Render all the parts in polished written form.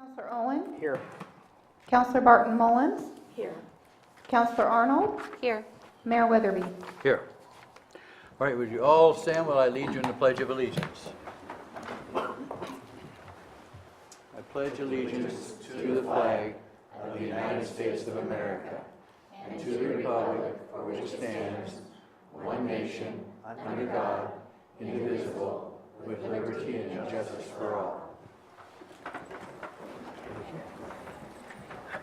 Counselor Owen? Here. Counselor Barton Mullins? Here. Counselor Arnold? Here. Mayor Weatherby? Here. All right, would you all stand while I lead you in the Pledge of Allegiance? I pledge allegiance to the flag of the United States of America and to the republic for which it stands, one nation, under God, indivisible, with liberty and justice for all.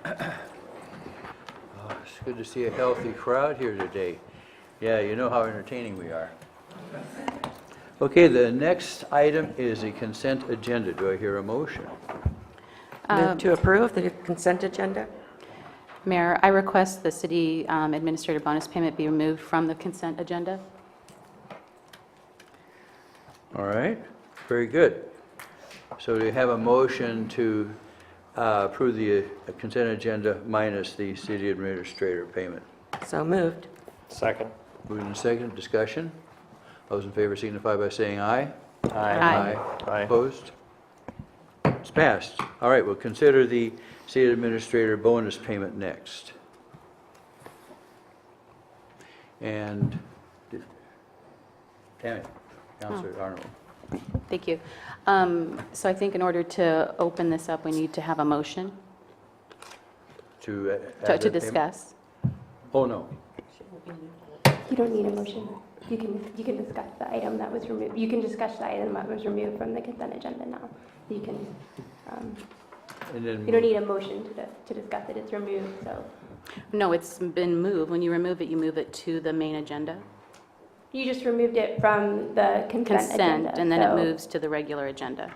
Oh, it's good to see a healthy crowd here today. Yeah, you know how entertaining we are. Okay, the next item is a consent agenda. Do I hear a motion? Move to approve the consent agenda? Mayor, I request the city administrator bonus payment be removed from the consent agenda. All right, very good. So do you have a motion to approve the consent agenda minus the city administrator payment? So moved. Second. Moving in second, discussion. Those in favor signify by saying aye. Aye. Aye. Opposed? It's passed. All right, we'll consider the city administrator bonus payment next. And, Tammy, Councilor Arnold. Thank you. So I think in order to open this up, we need to have a motion To add to that payment? discuss. Oh, no. You don't need a motion. You can discuss the item that was removed. You can discuss the item that was removed from the consent agenda now. You can. And then You don't need a motion to discuss it. It's removed. So No, it's been moved. When you remove it, you move it to the main agenda. you just removed it from the consent agenda. And then so, it moves to the regular agenda.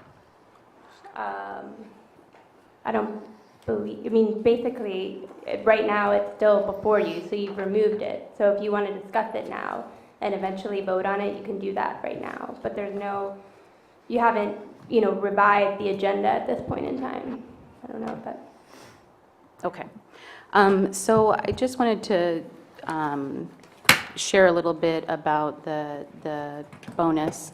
I don't believe. I mean, basically, right now it's still before you, so you've removed it. So if you want to discuss it now and eventually vote on it, you can do that right now. But there's no. You haven't, revised the agenda at this point in time. I don't know if that. Okay. So I just wanted to share a little bit about the bonus.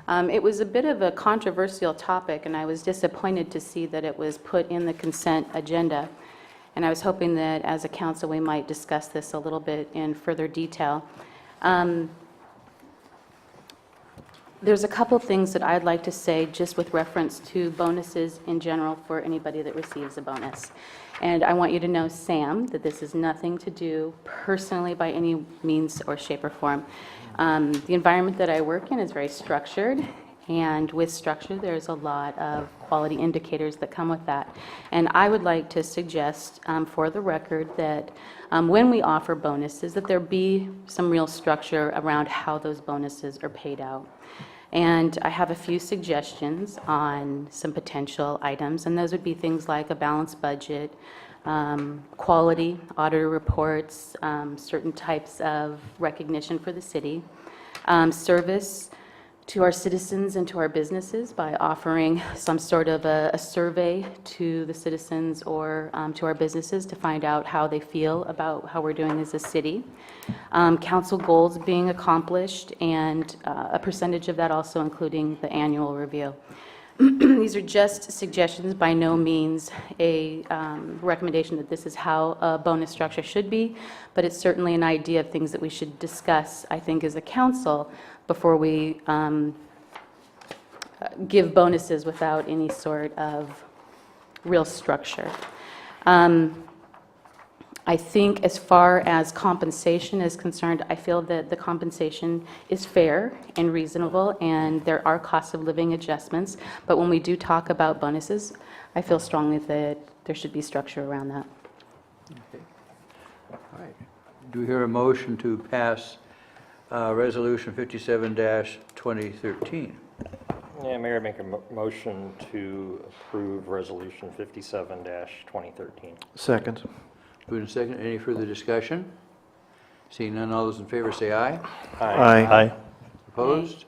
It was a bit of a controversial topic, and I was disappointed to see that it was put in the consent agenda. And I was hoping that as a council, we might discuss this a little bit in further detail. There's a couple things that I'd like to say just with reference to bonuses in general for anybody that receives a bonus. And I want you to know, Sam, that this is nothing to do personally by any means or shape or form. The environment that I work in is very structured, and with structure, there's a lot of quality indicators that come with that. And I would like to suggest, for the record, that when we offer bonuses, that there be some real structure around how those bonuses are paid out. And I have a few suggestions on some potential items, and those would be things like a balanced budget, quality, auditor reports, certain types of recognition for the city, service to our citizens and to our businesses by offering some sort of a survey to the citizens or to our businesses to find out how they feel about how we're doing as a city. Council goals being accomplished, and a percentage of that also including the annual review. These are just suggestions, by no means a recommendation that this is how a bonus structure should be, but it's certainly an idea of things that we should discuss, I think, as a council before we give bonuses without any sort of real structure. I think as far as compensation is concerned, I feel that the compensation is fair and reasonable, and there are cost of living adjustments. But when we do talk about bonuses, I feel strongly that there should be structure around that. Okay. All right. Do we hear a motion to pass Resolution 57-2013? Yeah, Mayor, make a motion to approve Resolution 57-2013. Second. Moved and second. Any further discussion? Seeing none, all those in favor say aye. Aye. Opposed?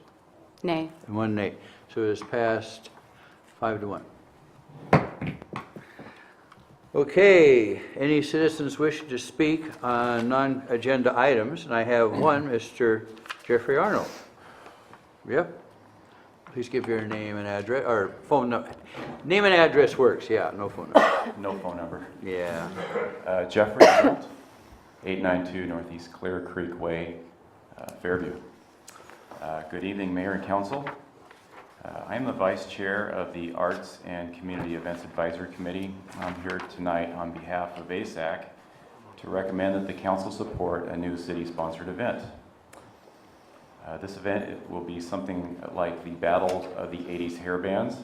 Nay. And one nay. So it is passed 5-1. Okay, any citizens wishing to speak on non-agenda items? And I have one, Mr. Jeffrey Arnold. Yep. please give your name and address, or phone number. Name and address works, yeah, no phone number. No phone number. Yeah. Jeffrey Holt, 892 Northeast Clear Creek Way, Fairview. Good evening, Mayor and Council. I am the Vice Chair of the Arts and Community Events Advisory Committee. I'm here tonight on behalf of ASAC to recommend that the Council support a new city-sponsored event. This event will be something like the Battle of the 80s hair bands.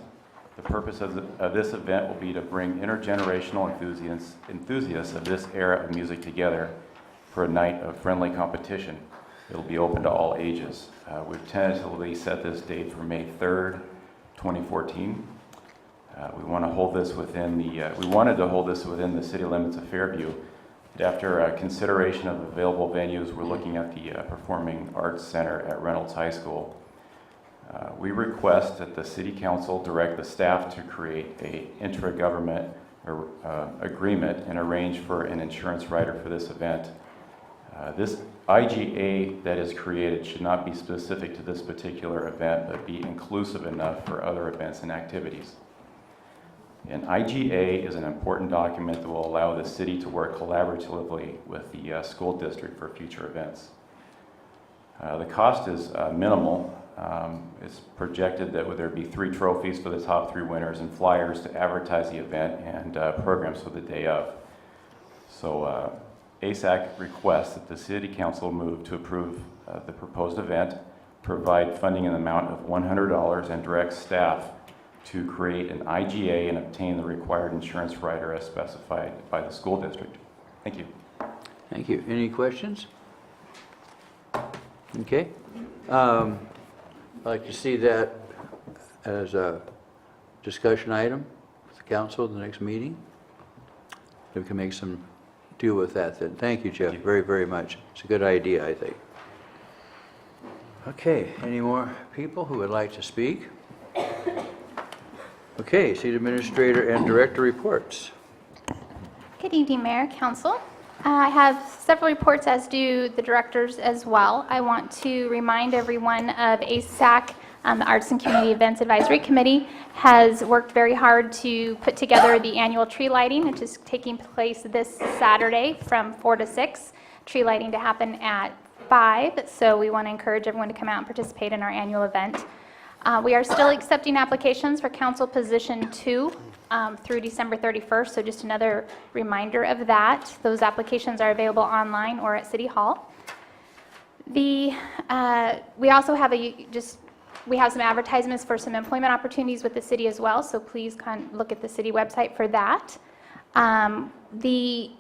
The purpose of this event will be to bring intergenerational enthusiasts of this era of music together for a night of friendly competition. It'll be open to all ages. We've tentatively set this date for May 3rd, 2014. We wanted to hold this within the city limits of Fairview. After consideration of available venues, we're looking at the Performing Arts Center at Reynolds High School. We request that the City Council direct the staff to create an intra-government agreement and arrange for an insurance rider for this event. This IGA that is created should not be specific to this particular event, but be inclusive enough for other events and activities. An IGA is an important document that will allow the city to work collaboratively with the school district for future events. The cost is minimal. It's projected that there would be 3 trophies for the top 3 winners and flyers to advertise the event and programs for the day of. So ASAC requests that the City Council move to approve the proposed event, provide funding in the amount of $100, and direct staff to create an IGA and obtain the required insurance rider as specified by the school district. Thank you. Thank you. Any questions? Okay. I'd like to see that as a discussion item with the council at the next meeting. We can make some deal with that then. Thank you, Jeff, very, very much. It's a good idea, I think. Okay, any more people who would like to speak? Okay, City Administrator and Director reports. Good evening, Mayor, Council. I have several reports, as do the directors as well. I want to remind everyone of ASAC, the Arts and Community Events Advisory Committee, has worked very hard to put together the annual tree lighting, which is taking place this Saturday from 4 to 6. Tree lighting to happen at 5, so we want to encourage everyone to come out and participate in our annual event. We are still accepting applications for Council Position 2 through December 31st, so just another reminder of that. Those applications are available online or at City Hall. We also have we have some advertisements for some employment opportunities with the city as well, so please look at the city website for that.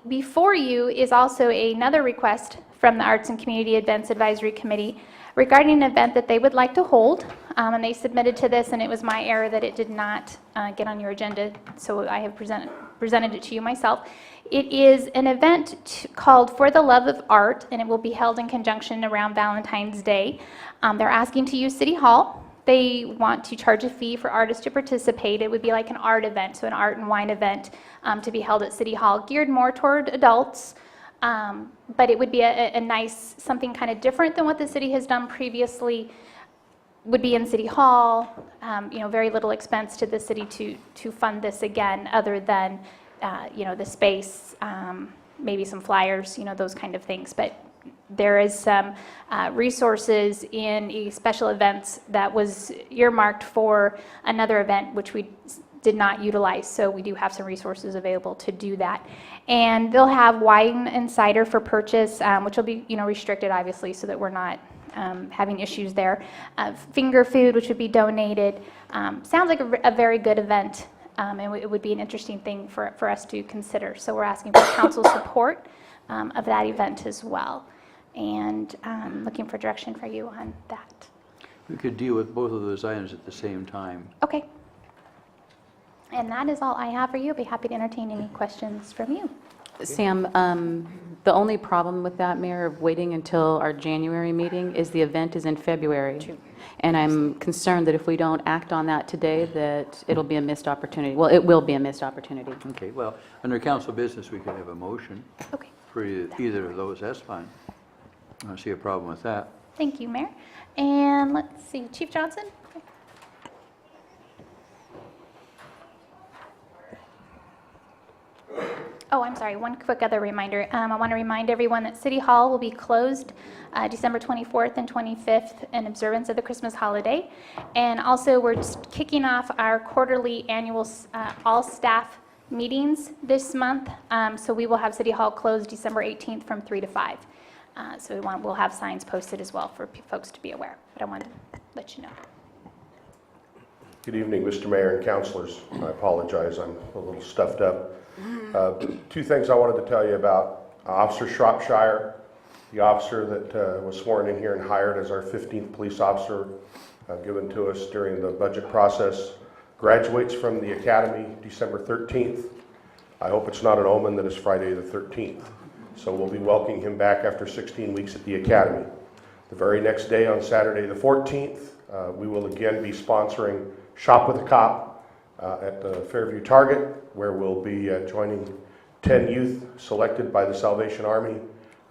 Before you is also another request from the Arts and Community Events Advisory Committee regarding an event that they would like to hold, and they submitted to this, and it was my error that it did not get on your agenda, so I have presented it to you myself. It is an event called For the Love of Art, and it will be held in conjunction around Valentine's Day. They're asking to use City Hall. They want to charge a fee for artists to participate. It would be like an art event, so an art and wine event to be held at City Hall, geared more toward adults. But it would be a nice, something kind of different than what the city has done previously. Would be in City Hall, very little expense to the city to fund this again, other than, the space, maybe some flyers, those kind of things. But there is some resources in a special events that was earmarked for another event, which we did not utilize, so we do have some resources available to do that. And they'll have wine and cider for purchase, which will be, restricted, obviously, so that we're not having issues there. Finger food, which would be donated. Sounds like a very good event, and it would be an interesting thing for us to consider. So we're asking for council support of that event as well, and looking for direction for you on that. We could deal with both of those items at the same time. Okay. And that is all I have for you. I'll be happy to entertain any questions from you. Sam, the only problem with that, Mayor, of waiting until our January meeting is the event is in February. True. And I'm concerned that if we don't act on that today, that it'll be a missed opportunity. Well, it will be a missed opportunity. Okay, well, under council business, we could have a motion Okay. for either of those. That's fine. I don't see a problem with that. Thank you, Mayor. And let's see, Chief Johnson? Oh, I'm sorry, one quick other reminder. I want to remind everyone that City Hall will be closed December 24th and 25th in observance of the Christmas holiday. And also, we're just kicking off our quarterly annual all-staff meetings this month. So we will have City Hall closed December 18th from 3 to 5. So we'll have signs posted as well for folks to be aware. But I wanted to let you know. Good evening, Mr. Mayor and councilors. I apologize, I'm a little stuffed up. Two things I wanted to tell you about. Officer Shropshire, the officer that was sworn in here and hired as our 15th police officer given to us during the budget process, graduates from the academy December 13th. I hope it's not an omen that it's Friday the 13th. So we'll be welcoming him back after 16 weeks at the academy. The very next day, on Saturday the 14th, we will again be sponsoring Shop with a Cop at the Fairview Target, where we'll be joining 10 youth selected by the Salvation Army,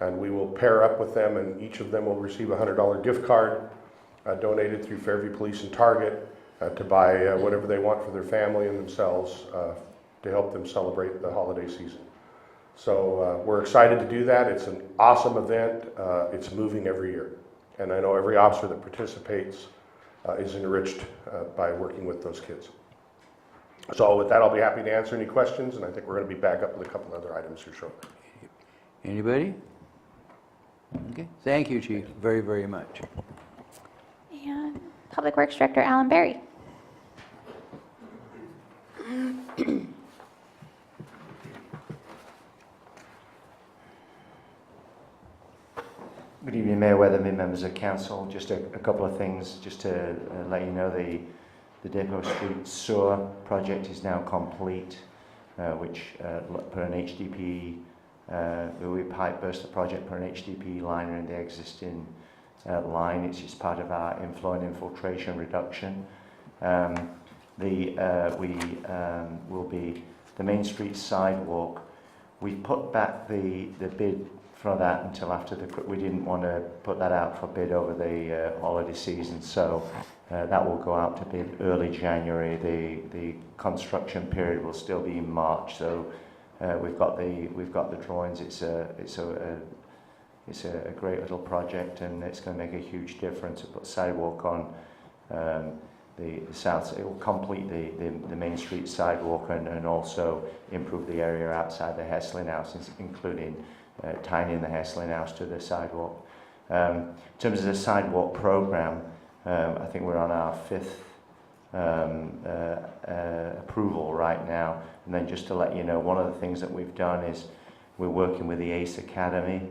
and we will pair up with them, and each of them will receive a $100 gift card donated through Fairview Police and Target to buy whatever they want for their family and themselves to help them celebrate the holiday season. So we're excited to do that. It's an awesome event. It's moving every year, and I know every officer that participates is enriched by working with those kids. So with that, I'll be happy to answer any questions, and I think we're going to be back up with a couple other items here shortly. Anybody? Okay, thank you, Chief, very, very much. And Public Works Director Alan Berry. Good evening, Mayor Weatherby, members of council. Just a couple of things, just to let you know the Depot Street sewer project is now complete, which put an HDPE, we pipe burst the project, put an HDPE liner in the existing line. It's just part of our inflow and infiltration reduction. We will be the Main Street sidewalk. We put back the bid for that until after we didn't want to put that out for bid over the holiday season, so that will go out to bid early January. The construction period will still be in March, so we've got the drawings. It's a great little project, and it's going to make a huge difference. To put sidewalk on the south, it will complete the Main Street sidewalk and also improve the area outside the Hessling House, including tying in the Hessling House to the sidewalk. In terms of the sidewalk program, I think we're on our 5th approval right now. And then just to let you know, one of the things that we've done is we're working with the ACE Academy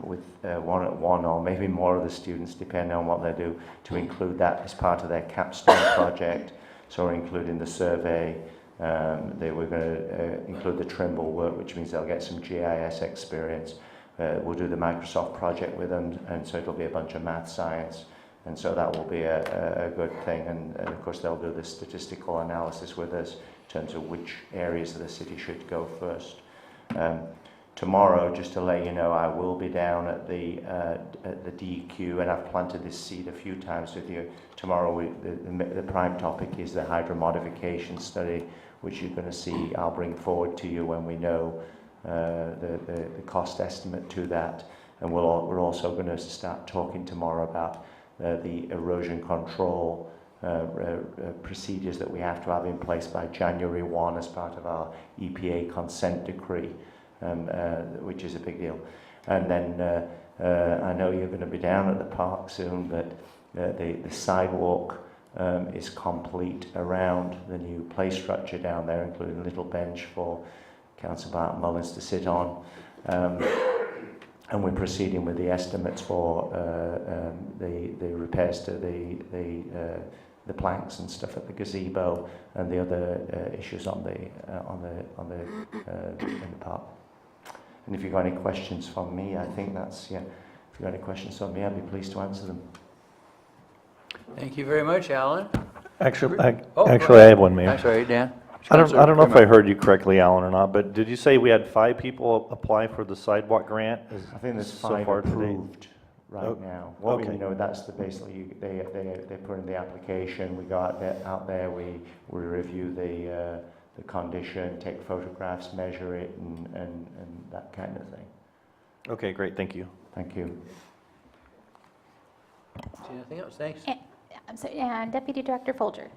with one or maybe more of the students, depending on what they do, to include that as part of their capstone project. So we're including the survey. We're going to include the Trimble work, which means they'll get some GIS experience. We'll do the Microsoft project with them, and so it'll be a bunch of math, science, and so that will be a good thing. And of course, they'll do the statistical analysis with us in terms of which areas of the city should go first. Tomorrow, just to let you know, I will be down at the DEQ, and I've planted this seed a few times with you. Tomorrow, the prime topic is the hydromodification study, which you're going to see. I'll bring forward to you when we know the cost estimate to that. And we're also going to start talking tomorrow about the erosion control procedures that we have to have in place by January 1 as part of our EPA consent decree. Which is a big deal. And then I know you're going to be down at the park soon, but the sidewalk is complete around the new play structure down there, including a little bench for Councillor Barton Mullins to sit on. And we're proceeding with the estimates for the repairs to the planks and stuff at the gazebo and the other issues in the park. And if you've got any questions from me, I think that's, yeah, if you've got any questions from me, I'd be pleased to answer them. Thank you very much, Alan. Actually, I have one, Mayor. I'm sorry, Dan. I don't know if I heard you correctly, Alan, or not, but did you say we had 5 people apply for the sidewalk grant? I think there's so 5 far today? approved right now. What okay. we know, that's basically they put in the application. We go out there, we review the the condition, take photographs, measure it, and that kind of thing. Okay, great, thank you. Thank you. See anything else? Thanks. And Deputy Director Folger.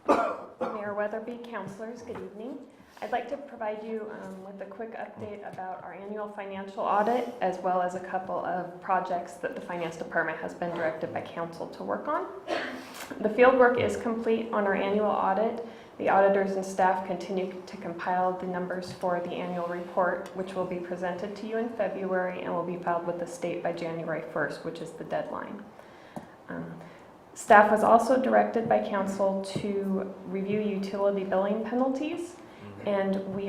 Mayor Weatherby, councilors, good evening. I'd like to provide you with a quick update about our annual financial audit, as well as a couple of projects that the finance department has been directed by council to work on. The field work is complete on our annual audit. The auditors and staff continue to compile the numbers for the annual report, which will be presented to you in February and will be filed with the state by January 1st, which is the deadline. Staff was also directed by council to review utility billing penalties, and we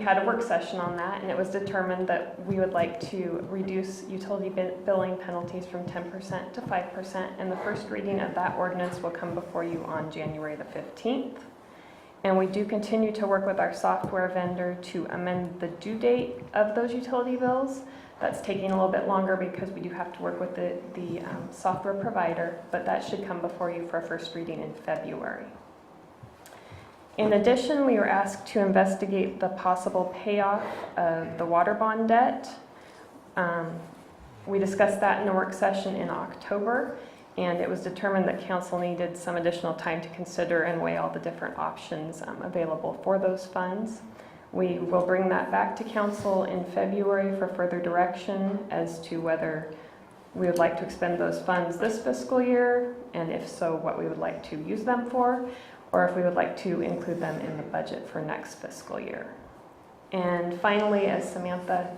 had a work session on that, and it was determined that we would like to reduce utility billing penalties from 10% to 5%, and the first reading of that ordinance will come before you on January the 15th. And we do continue to work with our software vendor to amend the due date of those utility bills. That's taking a little bit longer because we do have to work with the software provider, but that should come before you for a first reading in February. In addition, we were asked to investigate the possible payoff of the water bond debt. We discussed that in a work session in October, and it was determined that council needed some additional time to consider and weigh all the different options available for those funds. We will bring that back to council in February for further direction as to whether we would like to expend those funds this fiscal year, and if so, what we would like to use them for, or if we would like to include them in the budget for next fiscal year. And finally, as Samantha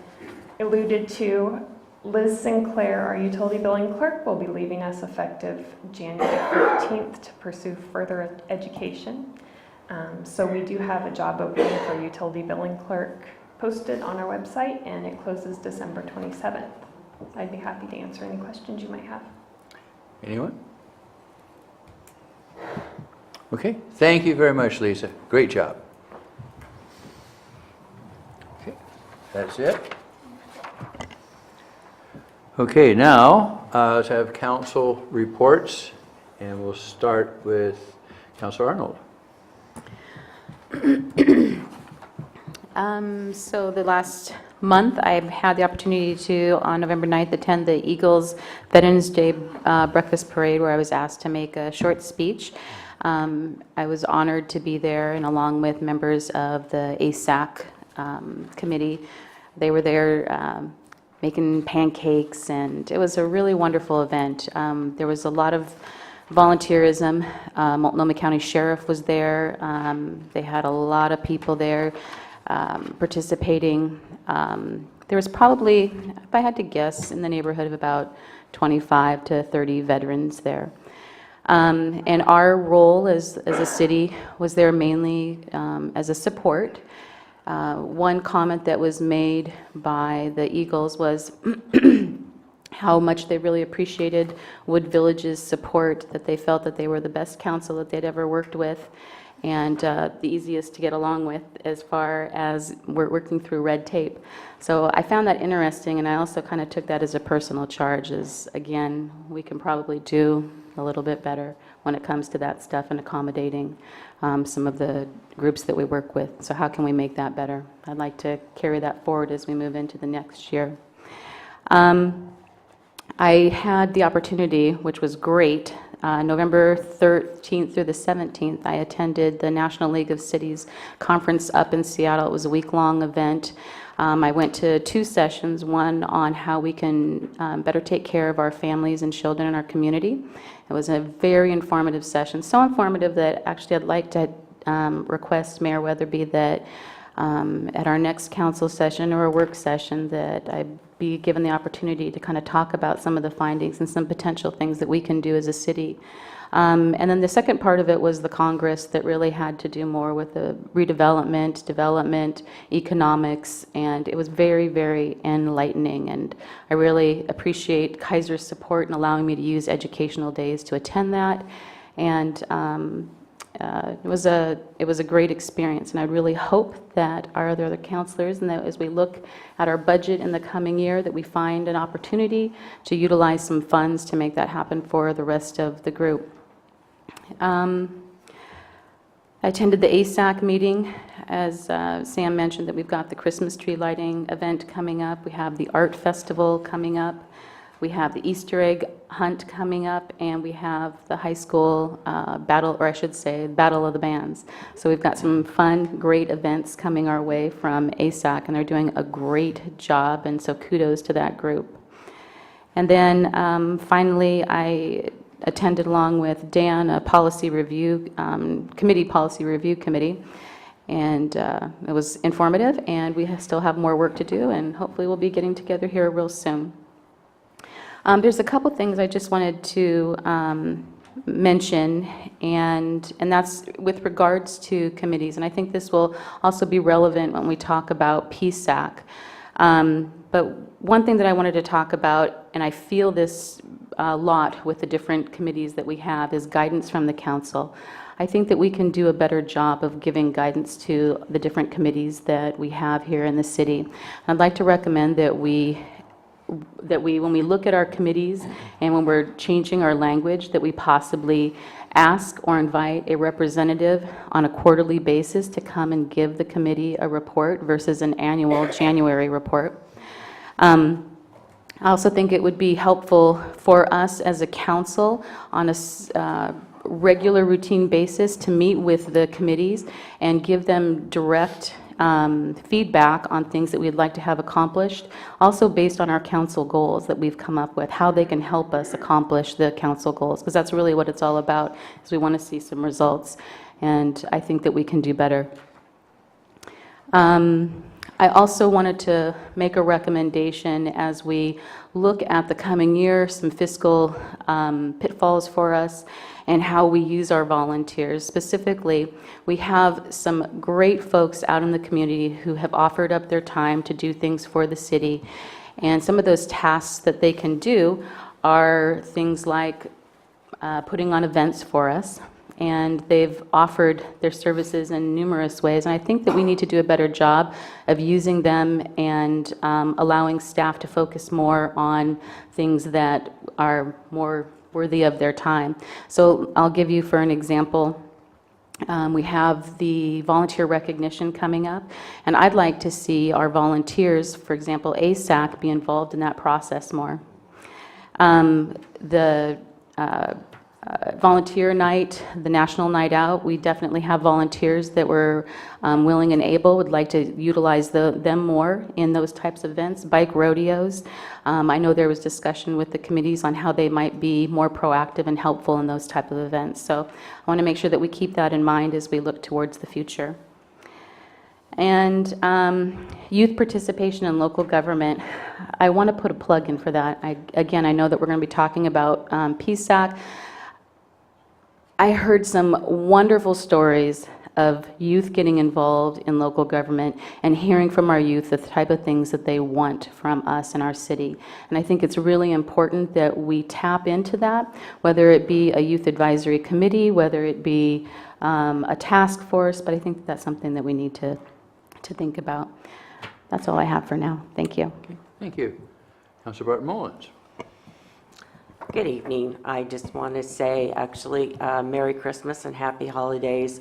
alluded to, Liz Sinclair, our utility billing clerk, will be leaving us effective January 15th to pursue further education. So we do have a job opening for utility billing clerk posted on our website, and it closes December 27th. I'd be happy to answer any questions you might have. Anyone? Okay, thank you very much, Lisa. Great job. Okay, that's it. Okay, now let's have council reports, and we'll start with Councilor Arnold. So the last month, I've had the opportunity to, on November 9th, attend the Eagles Veterans Day Breakfast Parade, where I was asked to make a short speech. I was honored to be there, and along with members of the ASAC committee. They were there making pancakes, and it was a really wonderful event. There was a lot of volunteerism. Multnomah County Sheriff was there. They had a lot of people there participating. There was probably, if I had to guess, in the neighborhood of about 25 to 30 veterans there. And our role as a city was there mainly as a support. One comment that was made by the Eagles was how much they really appreciated Wood Village's support, that they felt that they were the best council that they'd ever worked with, and the easiest to get along with as far as we're working through red tape. So I found that interesting, and I also kind of took that as a personal charge, as again, we can probably do a little bit better when it comes to that stuff and accommodating some of the groups that we work with. So how can we make that better? I'd like to carry that forward as we move into the next year. I had the opportunity, which was great, November 13th through the 17th, I attended the National League of Cities conference up in Seattle. It was a week-long event. I went to 2 sessions, one on how we can better take care of our families and children in our community. It was a very informative session, so informative that actually I'd like to request Mayor Weatherby that at our next council session or a work session that I be given the opportunity to kind of talk about some of the findings and some potential things that we can do as a city. And then the second part of it was the Congress that really had to do more with the redevelopment, development, economics, and it was very, very enlightening. And I really appreciate Kaiser's support in allowing me to use educational days to attend that. And it was a great experience, and I really hope that our other counselors, and that as we look at our budget in the coming year, that we find an opportunity to utilize some funds to make that happen for the rest of the group. I attended the ASAC meeting. As Sam mentioned, that we've got the Christmas tree lighting event coming up. We have the art festival coming up. We have the Easter egg hunt coming up, and we have the high school battle, or I should say, Battle of the Bands. So we've got some fun, great events coming our way from ASAC, and they're doing a great job, and so kudos to that group. And then finally, I attended along with Dan a policy review committee, and it was informative, and we still have more work to do, and hopefully we'll be getting together here real soon. There's a couple things I just wanted to mention, and that's with regards to committees, and I think this will also be relevant when we talk about PSAC. But one thing that I wanted to talk about, and I feel this a lot with the different committees that we have, is guidance from the council. I think that we can do a better job of giving guidance to the different committees that we have here in the city. I'd like to recommend that when we look at our committees and when we're changing our language, that we possibly ask or invite a representative on a quarterly basis to come and give the committee a report versus an annual January report. I also think it would be helpful for us as a council on a regular routine basis to meet with the committees and give them direct feedback on things that we'd like to have accomplished, also based on our council goals that we've come up with, how they can help us accomplish the council goals, because that's really what it's all about, is we want to see some results, and I think that we can do better. I also wanted to make a recommendation as we look at the coming year, some fiscal pitfalls for us, and how we use our volunteers. Specifically, we have some great folks out in the community who have offered up their time to do things for the city. And some of those tasks that they can do are things like putting on events for us. And they've offered their services in numerous ways. And I think that we need to do a better job of using them and allowing staff to focus more on things that are more worthy of their time. So I'll give you for an example. We have the volunteer recognition coming up, and I'd like to see our volunteers, for example, ASAC, be involved in that process more. The volunteer night, the National Night Out, we definitely have volunteers that were willing and able, would like to utilize them more in those types of events. Bike rodeos, I know there was discussion with the committees on how they might be more proactive and helpful in those type of events. So I want to make sure that we keep that in mind as we look towards the future. And youth participation in local government, I want to put a plug in for that. Again, I know that we're going to be talking about PSAC. I heard some wonderful stories of youth getting involved in local government and hearing from our youth the type of things that they want from us in our city. And I think it's really important that we tap into that, whether it be a youth advisory committee, whether it be a task force, but I think that's something that we need to think about. That's all I have for now. Thank you. Okay, thank you. Councilor Barton-Mullins. Good evening. I just want to say, actually, Merry Christmas and Happy Holidays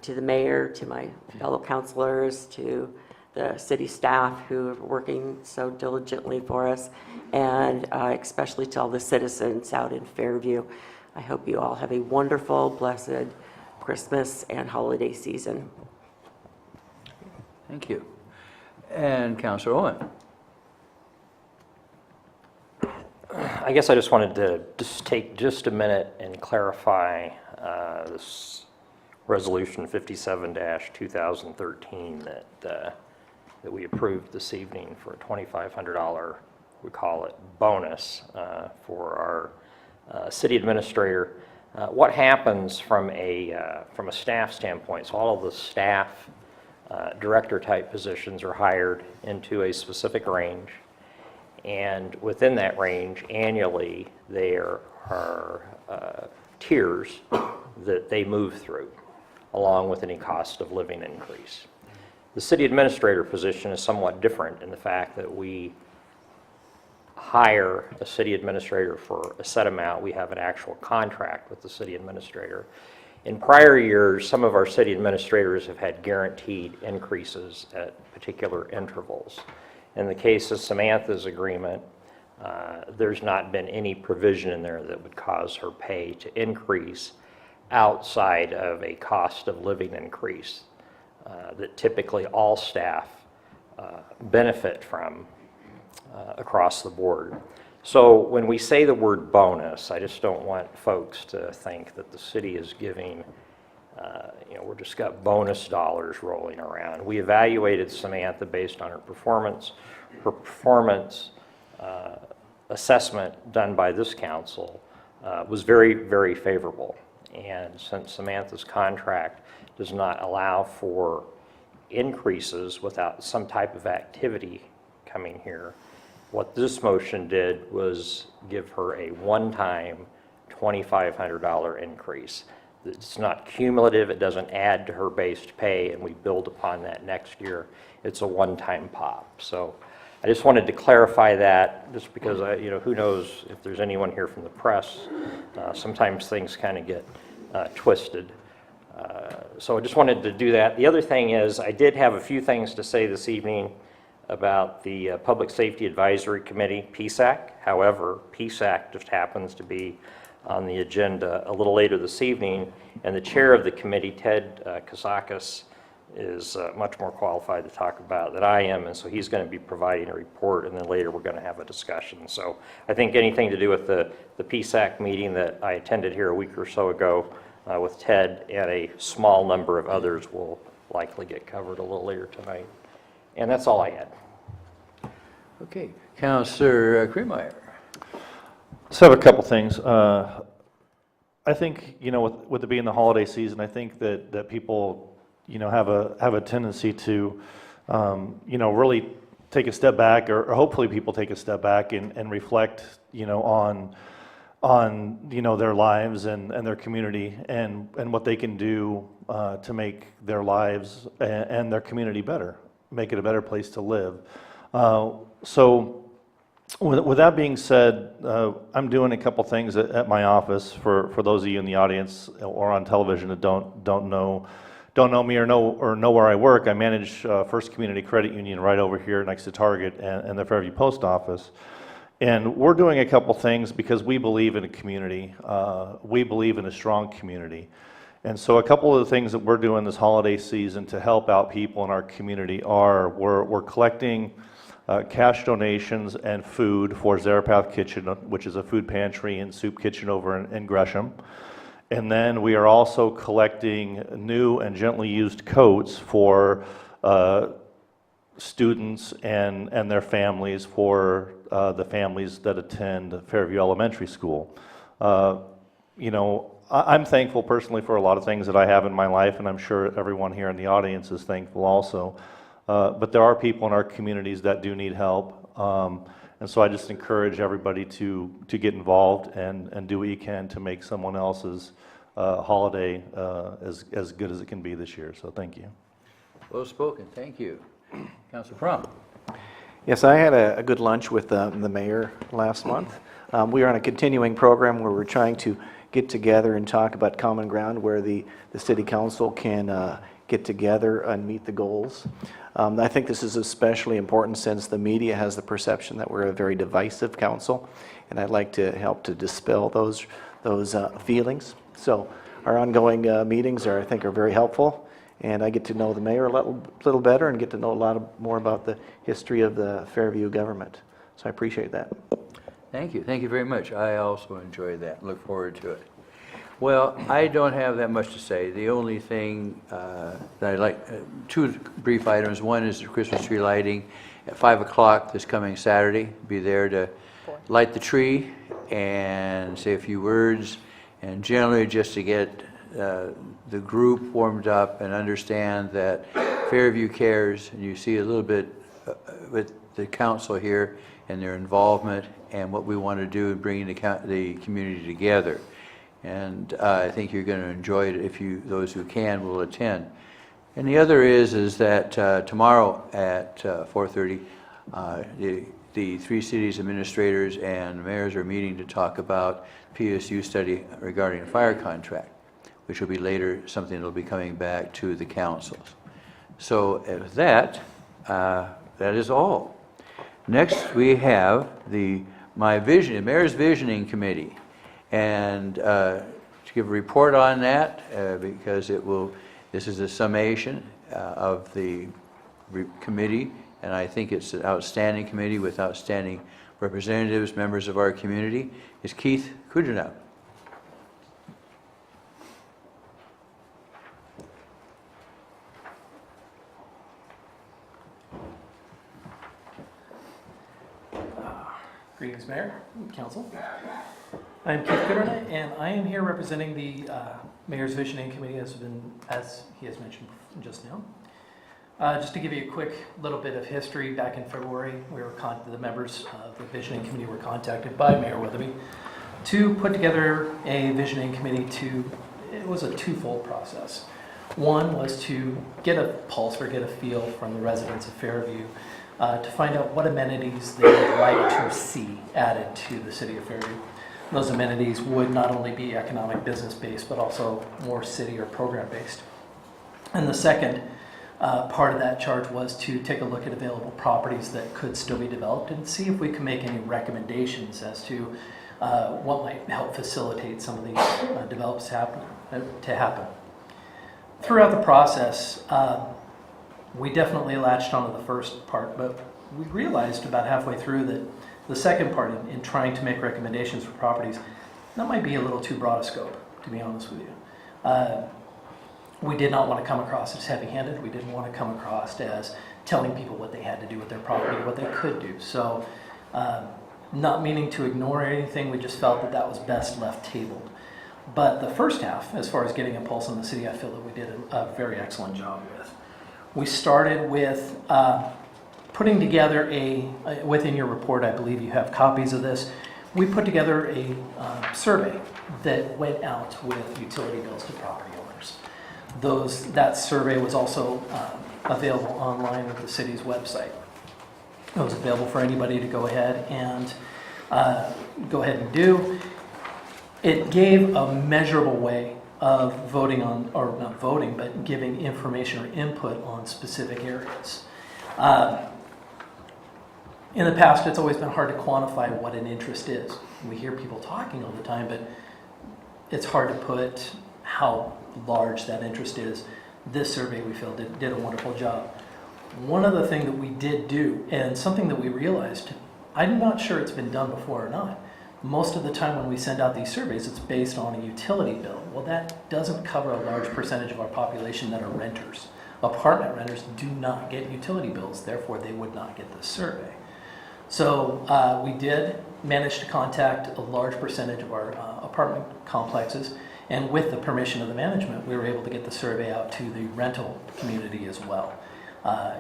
to the mayor, to my fellow councilors, to the city staff who are working so diligently for us, and especially to all the citizens out in Fairview. I hope you all have a wonderful, blessed Christmas and holiday season. Thank you. And Councilor Owen. I guess I just wanted to take just a minute and clarify this resolution 57-2013 that we approved this evening for a $2,500, we call it, bonus for our city administrator. What happens from a staff standpoint? So all of the staff director type positions are hired into a specific range. And within that range, annually, there are tiers that they move through, along with any cost of living increase. The city administrator position is somewhat different in the fact that we hire a city administrator for a set amount. We have an actual contract with the city administrator. In prior years, some of our city administrators have had guaranteed increases at particular intervals. In the case of Samantha's agreement, there's not been any provision in there that would cause her pay to increase outside of a cost of living increase that typically all staff benefit from across the board. So when we say the word bonus, I just don't want folks to think that the city is giving, we're just got bonus dollars rolling around. We evaluated Samantha based on her performance. Her performance assessment done by this council was very, very favorable. And since Samantha's contract does not allow for increases without some type of activity coming here, what this motion did was give her a one-time $2,500 increase. It's not cumulative, it doesn't add to her base pay, and we build upon that next year. It's a one-time pop. So I just wanted to clarify that, just because who knows if there's anyone here from the press. Sometimes things kind of get twisted. So I just wanted to do that. The other thing is, I did have a few things to say this evening about the Public Safety Advisory Committee, PSAC. However, PSAC just happens to be on the agenda a little later this evening, and the chair of the committee, Ted Kazakis, is much more qualified to talk about than I am, and so he's going to be providing a report, and then later we're going to have a discussion. So I think anything to do with the PSAC meeting that I attended here a week or so ago with Ted and a small number of others will likely get covered a little later tonight. And that's all I had. Okay, Councilor Cremeyer. So I have a couple things. I think, with it being the holiday season, I think that people, have a tendency to, really take a step back, or hopefully people take a step back and reflect, on their lives and their community and what they can do to make their lives and their community better, make it a better place to live. So with that being said, I'm doing a couple things at my office for those of you in the audience or on television that don't know me or know where I work. I manage First Community Credit Union right over here next to Target and the Fairview Post Office. And we're doing a couple things because we believe in a community. We believe in a strong community. And so a couple of the things that we're doing this holiday season to help out people in our community are we're collecting cash donations and food for Zarapath Kitchen, which is a food pantry and soup kitchen over in Gresham. And then we are also collecting new and gently used coats for students and their families, for the families that attend Fairview Elementary School. I'm thankful personally for a lot of things that I have in my life, and I'm sure everyone here in the audience is thankful also. But there are people in our communities that do need help. And so I just encourage everybody to get involved and do what you can to make someone else's holiday as good as it can be this year. So thank you. Well spoken, thank you. Councilor Crum. Yes, I had a good lunch with the mayor last month. We are on a continuing program where we're trying to get together and talk about common ground where the city council can get together and meet the goals. I think this is especially important since the media has the perception that we're a very divisive council, and I'd like to help to dispel those feelings. So our ongoing meetings I think are very helpful, and I get to know the mayor a little better and get to know a lot more about the history of the Fairview government. So I appreciate that. Thank you very much. I also enjoyed that, look forward to it. Well, I don't have that much to say. The only thing that I'd like, two brief items. One is the Christmas tree lighting at 5 o'clock this coming Saturday. Be there to light the tree and say a few words, and generally just to get the group warmed up and understand that Fairview cares, and you see a little bit with the council here and their involvement and what we want to do in bringing the community together. and I think you're going to enjoy it if those who can will attend. And the other is that tomorrow at 4:30, the three cities administrators and mayors are meeting to talk about PSU study regarding a fire contract, which will be later something that will be coming back to the councils. So with that, that is all. Next, we have the Mayor's Visioning Committee, and to give a report on that, because this is a summation of the committee, and I think it's an outstanding committee with outstanding representatives, members of our community, is Keith Kudrinow. Greetings, Mayor, Council. I'm Keith Goodernight, and I am here representing the Mayor's Visioning Committee, as he has mentioned just now. Just to give you a quick little bit of history, back in February, the members of the Visioning Committee were contacted by Mayor Weatherby to put together a Visioning Committee. It was a twofold process. One was to get a pulse or get a feel from the residents of Fairview to find out what amenities they would like to see added to the city of Fairview. Those amenities would not only be economic business-based, but also more city or program-based. And the second part of that charge was to take a look at available properties that could still be developed and see if we can make any recommendations as to what might help facilitate some of these develops to happen. Throughout the process, we definitely latched onto the first part, but we realized about halfway through that the second part, in trying to make recommendations for properties, that might be a little too broad a scope, to be honest with you. We did not want to come across as heavy-handed. We didn't want to come across as telling people what they had to do with their property, what they could do. So, not meaning to ignore anything, we just felt that that was best left tabled. But the first half, as far as getting a pulse on the city, I feel that we did a very excellent job with. We started with putting together within your report, I believe you have copies of this, we put together a survey that went out with utility bills to property owners. That survey was also available online at the city's website. It was available for anybody to go ahead and do. It gave a measurable way of voting on, or not voting, but giving information or input on specific areas. In the past, it's always been hard to quantify what an interest is. We hear people talking all the time, but it's hard to put how large that interest is. This survey, we feel, did a wonderful job. One other thing that we did do, and something that we realized, I'm not sure it's been done before or not, most of the time when we send out these surveys, it's based on a utility bill. Well, that doesn't cover a large percentage of our population that are renters. Apartment renters do not get utility bills, therefore they would not get this survey. So we did manage to contact a large percentage of our apartment complexes, and with the permission of the management, we were able to get the survey out to the rental community as well.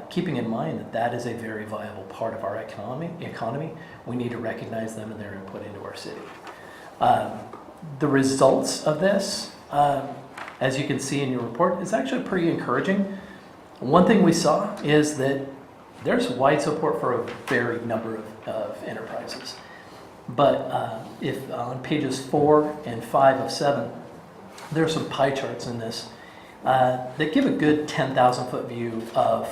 Keeping in mind that that is a very viable part of our economy, we need to recognize them and their input into our city. The results of this, as you can see in your report, is actually pretty encouraging. One thing we saw is that there's wide support for a varied number of enterprises. But if on pages 4 and 5 of 7, there are some pie charts in this that give a good 10,000-foot view of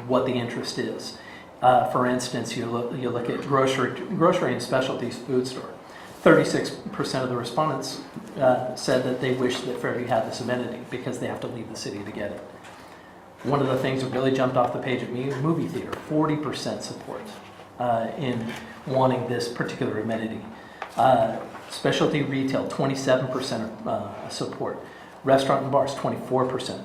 what the interest is. For instance, you look at grocery and specialties food store. 36% of the respondents said that they wish that Fairview had this amenity because they have to leave the city to get it. One of the things that really jumped off the page at me, movie theater, 40% support in wanting this particular amenity. Specialty retail, 27% support. Restaurant and bars, 24%.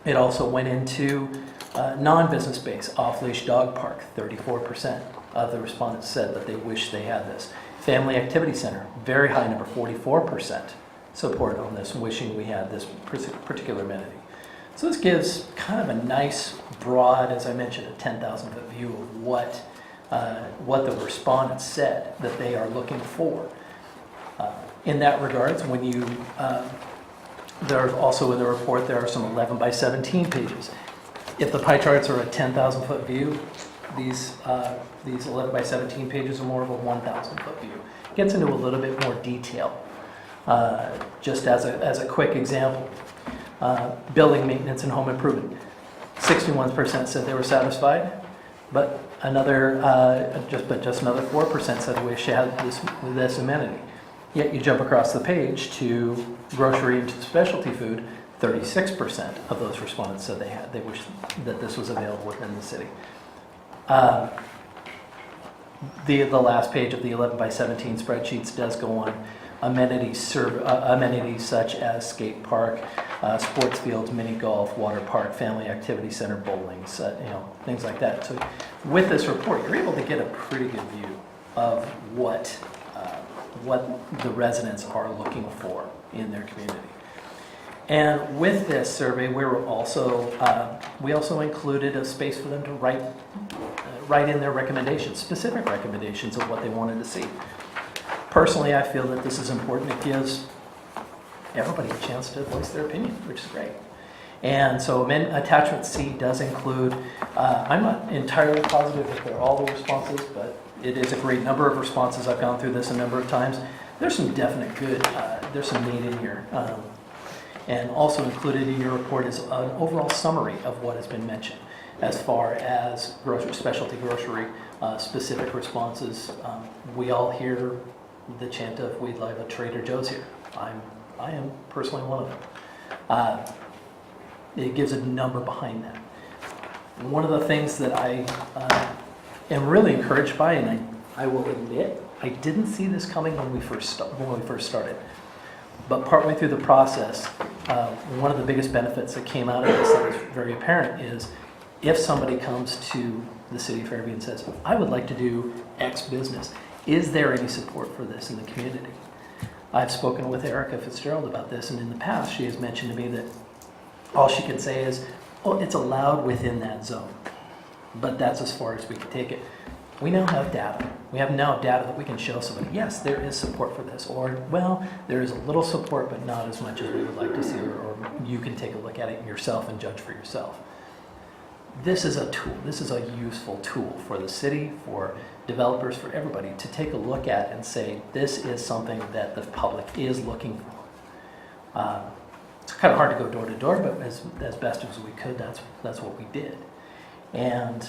It also went into non-business space, off-leash dog park, 34% of the respondents said that they wish they had this. Family activity center, very high number, 44% support on this, wishing we had this particular amenity. So this gives kind of a nice, broad, as I mentioned, a 10,000-foot view of what the respondents said that they are looking for. In that regards, when you, there's also in the report, there are some 11 by 17 pages. If the pie charts are a 10,000 foot view, these 11 by 17 pages are more of a 1,000 foot view. It gets into a little bit more detail. Just as a quick example, building maintenance and home improvement. 61% said they were satisfied, but another just another 4% said they wish they had this amenity. Yet you jump across the page to grocery and specialty food. 36% of those respondents said they wish that this was available within the city. The last page of the 11 by 17 spreadsheets does go on amenities such as skate park, sports fields, mini golf, water park, family activity center, bowling, things like that. So with this report, you're able to get a pretty good view of what the residents are looking for in their community. And with this survey, we also included a space for them to write in their recommendations, specific recommendations of what they wanted to see. Personally, I feel that this is important. It gives everybody a chance to voice their opinion, which is great. And so attachment C does include, I'm not entirely positive if they're all the responses, but it is a great number of responses. I've gone through this a number of times. There's some definite good, there's some need in here. And also included in your report is an overall summary of what has been mentioned as far as specialty grocery, specific responses. We all hear the chant of "We'd like a Trader Joe's here." I am personally one of them. It gives a number behind that. One of the things that I am really encouraged by, and I will admit, I didn't see this coming when we first started. But partway through the process, one of the biggest benefits that came out of this that was very apparent is if somebody comes to the city of Fairview and says, I would like to do X business, is there any support for this in the community? I've spoken with Erica Fitzgerald about this, and in the past she has mentioned to me that all she can say is, oh, it's allowed within that zone. But that's as far as we can take it. We now have data. We have now data that we can show somebody, yes, there is support for this, or, well, there is a little support, but not as much as we would like to see, or you can take a look at it yourself and judge for yourself. This is a tool. This is a useful tool for the city, for developers, for everybody to take a look at and say, this is something that the public is looking for. It's kind of hard to go door to door, but as best as we could, that's what we did. And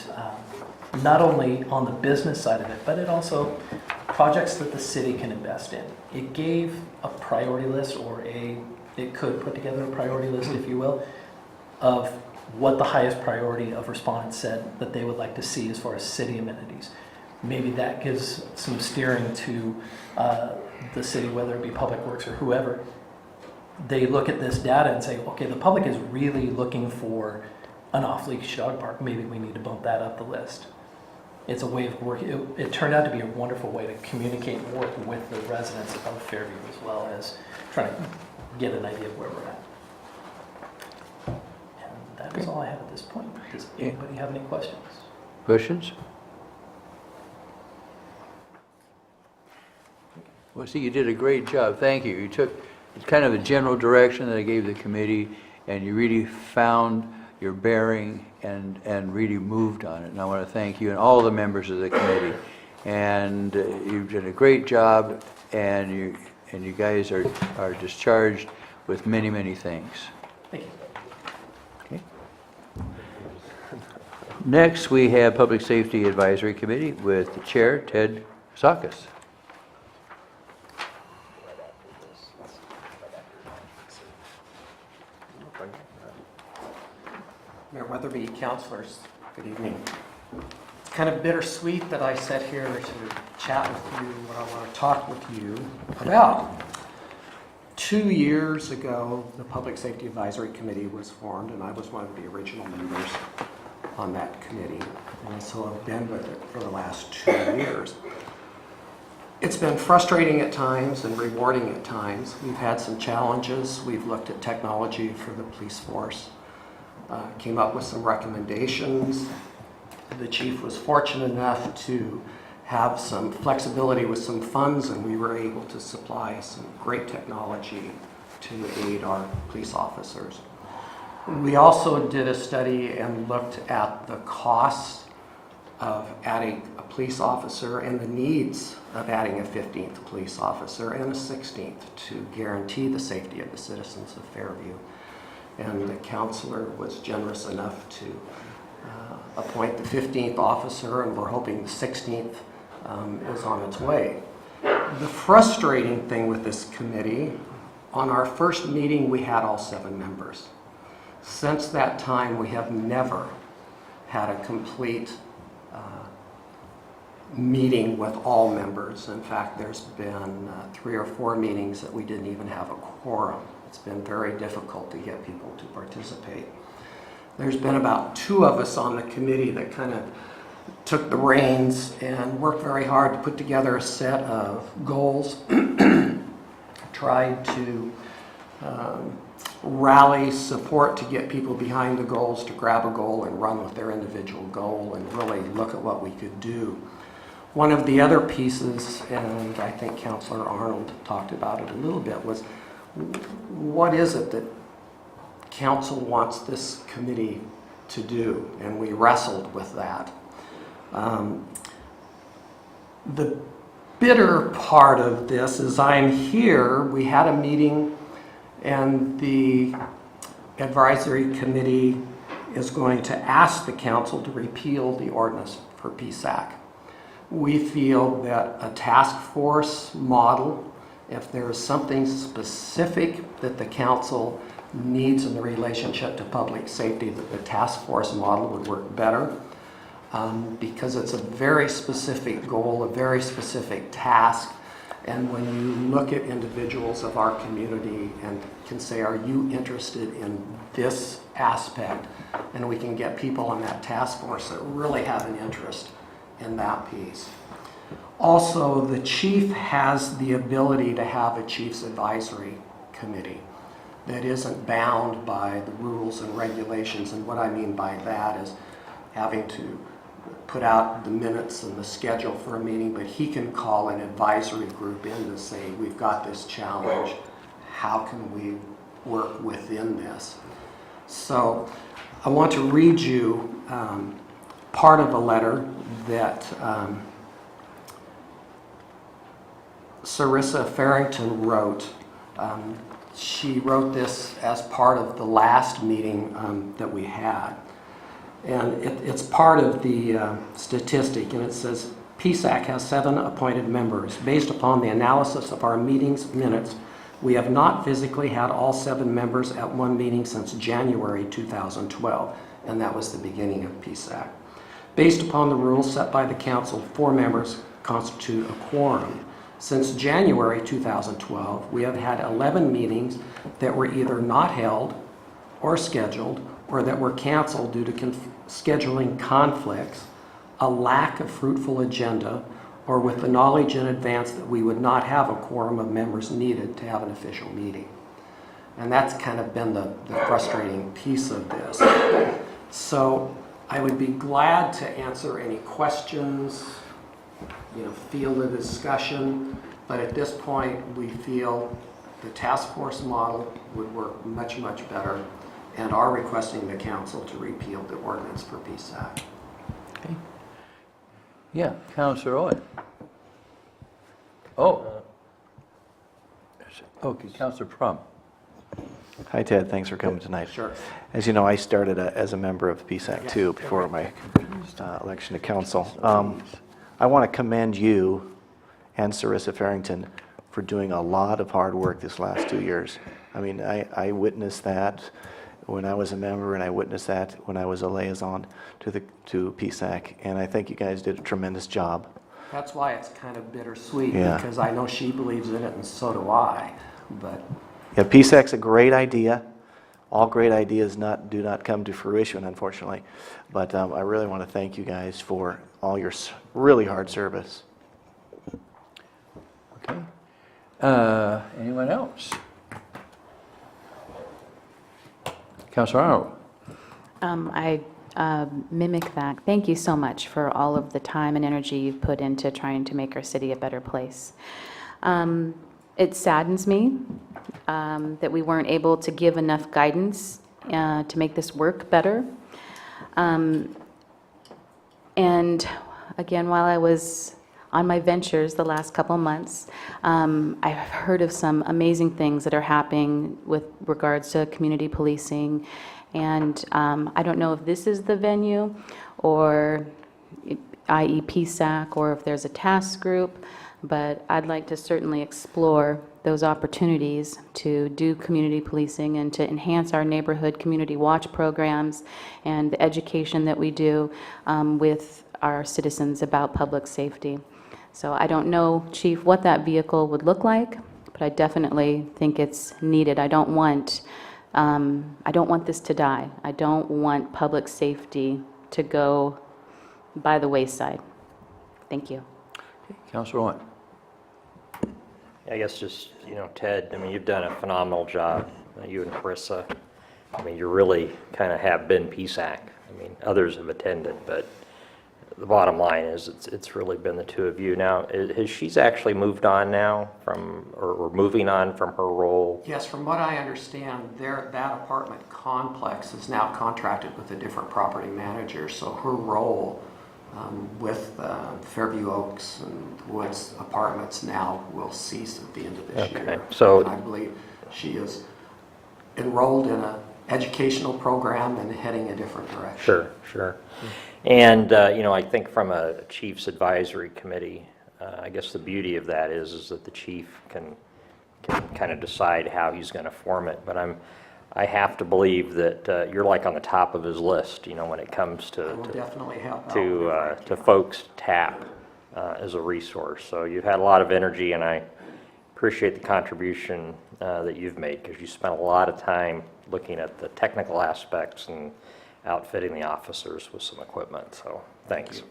not only on the business side of it, but it also projects that the city can invest in. It gave a priority list, or it could put together a priority list, if you will, of what the highest priority of respondents said that they would like to see as far as city amenities. Maybe that gives some steering to the city, whether it be Public Works or whoever. They look at this data and say, okay, the public is really looking for an off-leash dog park. Maybe we need to bump that up the list. It's a way of working. It turned out to be a wonderful way to communicate and work with the residents of Fairview, as well as trying to get an idea of where we're at. And that is all I have at this point. Does anybody have any questions? Questions? Well, see, you did a great job. Thank you. You took kind of a general direction that I gave the committee, and you really found your bearing and really moved on it. And I want to thank you and all the members of the committee. And you've done a great job, and you guys are discharged with many, many things. Thank you. Okay. Next, we have Public Safety Advisory Committee with the Chair, Ted Sakis. Mayor Weatherby, councilors, good evening. It's kind of bittersweet that I sit here to chat with you what I want to talk with you about. 2 years ago, the Public Safety Advisory Committee was formed, and I was one of the original members on that committee. And so I've been with it for the last 2 years. It's been frustrating at times and rewarding at times. We've had some challenges. We've looked at technology for the police force. Came up with some recommendations. The chief was fortunate enough to have some flexibility with some funds, and we were able to supply some great technology to aid our police officers. We also did a study and looked at the costs of adding a police officer and the needs of adding a 15th police officer and a 16th to guarantee the safety of the citizens of Fairview. And the counselor was generous enough to appoint the 15th officer, and we're hoping the 16th is on its way. The frustrating thing with this committee, on our first meeting we had all 7 members. Since that time we have never had a complete meeting with all members. In fact, there's been 3 or 4 meetings that we didn't even have a quorum. It's been very difficult to get people to participate. There's been about 2 of us on the committee that kind of took the reins and worked very hard to put together a set of goals, tried to rally support to get people behind the goals, to grab a goal and run with their individual goal and really look at what we could do. One of the other pieces, and I think Councilor Arnold talked about it a little bit, was what is it that council wants this committee to do? And we wrestled with that. The bitter part of this is I'm here, we had a meeting, and the advisory committee is going to ask the council to repeal the ordinance for PSAC. We feel that a task force model, if there is something specific that the council needs in the relationship to public safety, that the task force model would work better, because it's a very specific goal, a very specific task. And when you look at individuals of our community and can say, are you interested in this aspect? And we can get people on that task force that really have an interest in that piece. Also, the chief has the ability to have a chief's advisory committee that isn't bound by the rules and regulations. And what I mean by that is having to put out the minutes and the schedule for a meeting, but he can call an advisory group in to say, we've got this challenge, how can we work within this? So I want to read you part of a letter that Sarissa Farrington wrote. She wrote this as part of the last meeting that we had. And it's part of the statistic, and it says, PSAC has 7 appointed members. Based upon the analysis of our meetings minutes, we have not physically had all 7 members at one meeting since January 2012, and that was the beginning of PSAC. Based upon the rules set by the council, 4 members constitute a quorum. Since January 2012, we have had 11 meetings that were either not held or scheduled, or that were canceled due to scheduling conflicts, a lack of fruitful agenda, or with the knowledge in advance that we would not have a quorum of members needed to have an official meeting. And that's kind of been the frustrating piece of this. So I would be glad to answer any questions, field a discussion, but at this point we feel the task force model would work much, much better, and are requesting the council to repeal the ordinance for PSAC. Okay. Yeah, Councilor Owen. Oh. Okay, Councilor Crum. Hi, Ted. Thanks for coming tonight. Sure. As you know, I started as a member of PSAC too before my election to council. I want to commend you and Sarissa Farrington for doing a lot of hard work this last 2 years. I mean, I witnessed that when I was a member, and I witnessed that when I was a liaison to PSAC, and I think you guys did a tremendous job. That's why it's kind of bittersweet, Yeah. because I know she believes in it, and so do I. But Yeah, PSAC's a great idea. All great ideas do not come to fruition, unfortunately. But I really want to thank you guys for all your really hard service. Okay. Anyone else? Councilor Arnold. mimic that. Thank you so much for all of the time and energy you've put into trying to make our city a better place. It saddens me that we weren't able to give enough guidance to make this work better. And again, while I was on my ventures the last couple months, I've heard of some amazing things that are happening with regards to community policing. And I don't know if this is the venue, or i.e. PSAC, or if there's a task group, but I'd like to certainly explore those opportunities to do community policing and to enhance our neighborhood community watch programs and the education that we do with our citizens about public safety. So I don't know, Chief, what that vehicle would look like, but I definitely think it's needed. I don't want this to die. I don't want public safety to go by the wayside. Thank you. Councilor Owen. I guess just, Ted, I mean, you've done a phenomenal job, you and Carissa. I mean, you really kind of have been PSAC. I mean, others have attended, but the bottom line is it's really been the two of you. Now, has she's actually moved on now from, or moving on from her role? Yes, from what I understand, that apartment complex is now contracted with a different property manager, so her role with Fairview Oaks and Woods Apartments now will cease at the end of this year. So, and I believe she is enrolled in an educational program and heading a different direction. Sure. And, I think from a Chief's Advisory Committee, I guess the beauty of that is that the chief can kind of decide how he's going to form it. But I have to believe that you're like on the top of his list, when it comes to definitely help to folks to tap as a resource. So you've had a lot of energy, and I appreciate the contribution that you've made, because you spent a lot of time looking at the technical aspects and outfitting the officers with some equipment. So thanks.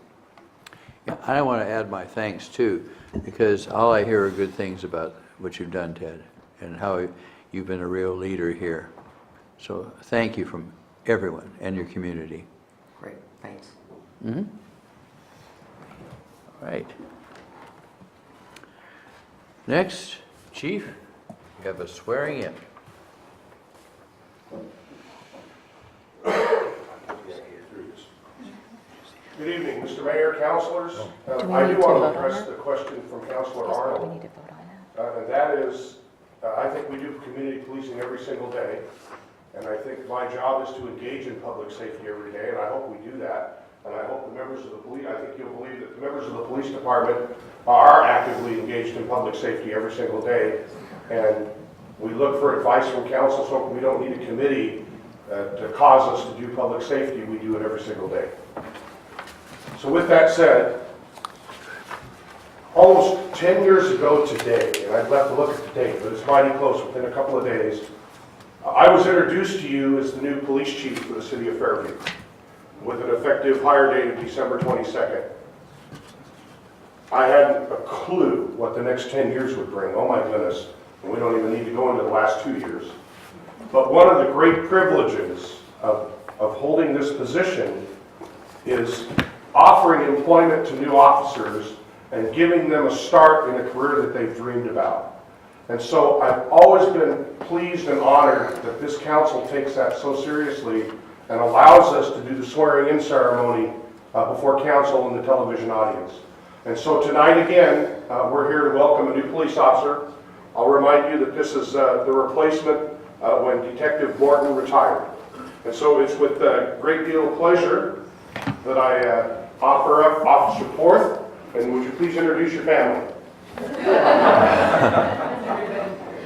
Yeah, I want to add my thanks too, because all I hear are good things about what you've done, Ted, and how you've been a real leader here. So thank you from everyone and your community. Great, thanks. Mm-hmm. All right. Next, Chief, you have a swearing in. Good evening, Mr. Mayor, councilors. I do want to address the question from Councilor Arnold. And that is, I think we do community policing every single day. And I think my job is to engage in public safety every day, and I hope we do that. And I hope the members of the police, I think you'll believe that the members of the police department are actively engaged in public safety every single day. And we look for advice from council, so we don't need a committee to cause us to do public safety. We do it every single day. So with that said, almost 10 years ago today, and I'd have to look at the date, but it's mighty close, within a couple of days, I was introduced to you as the new police chief for the city of Fairview, with an effective hire date of December 22nd. I hadn't a clue what the next 10 years would bring. Oh my goodness. And we don't even need to go into the last 2 years. But one of the great privileges of holding this position is offering employment to new officers and giving them a start in a career that they've dreamed about. And so I've always been pleased and honored that this council takes that so seriously and allows us to do the swearing-in ceremony before council and the television audience. And so tonight again, we're here to welcome a new police officer. I'll remind you that this is the replacement when Detective Morton retired. And so it's with a great deal of pleasure that I offer up Officer Porth, and would you please introduce your family?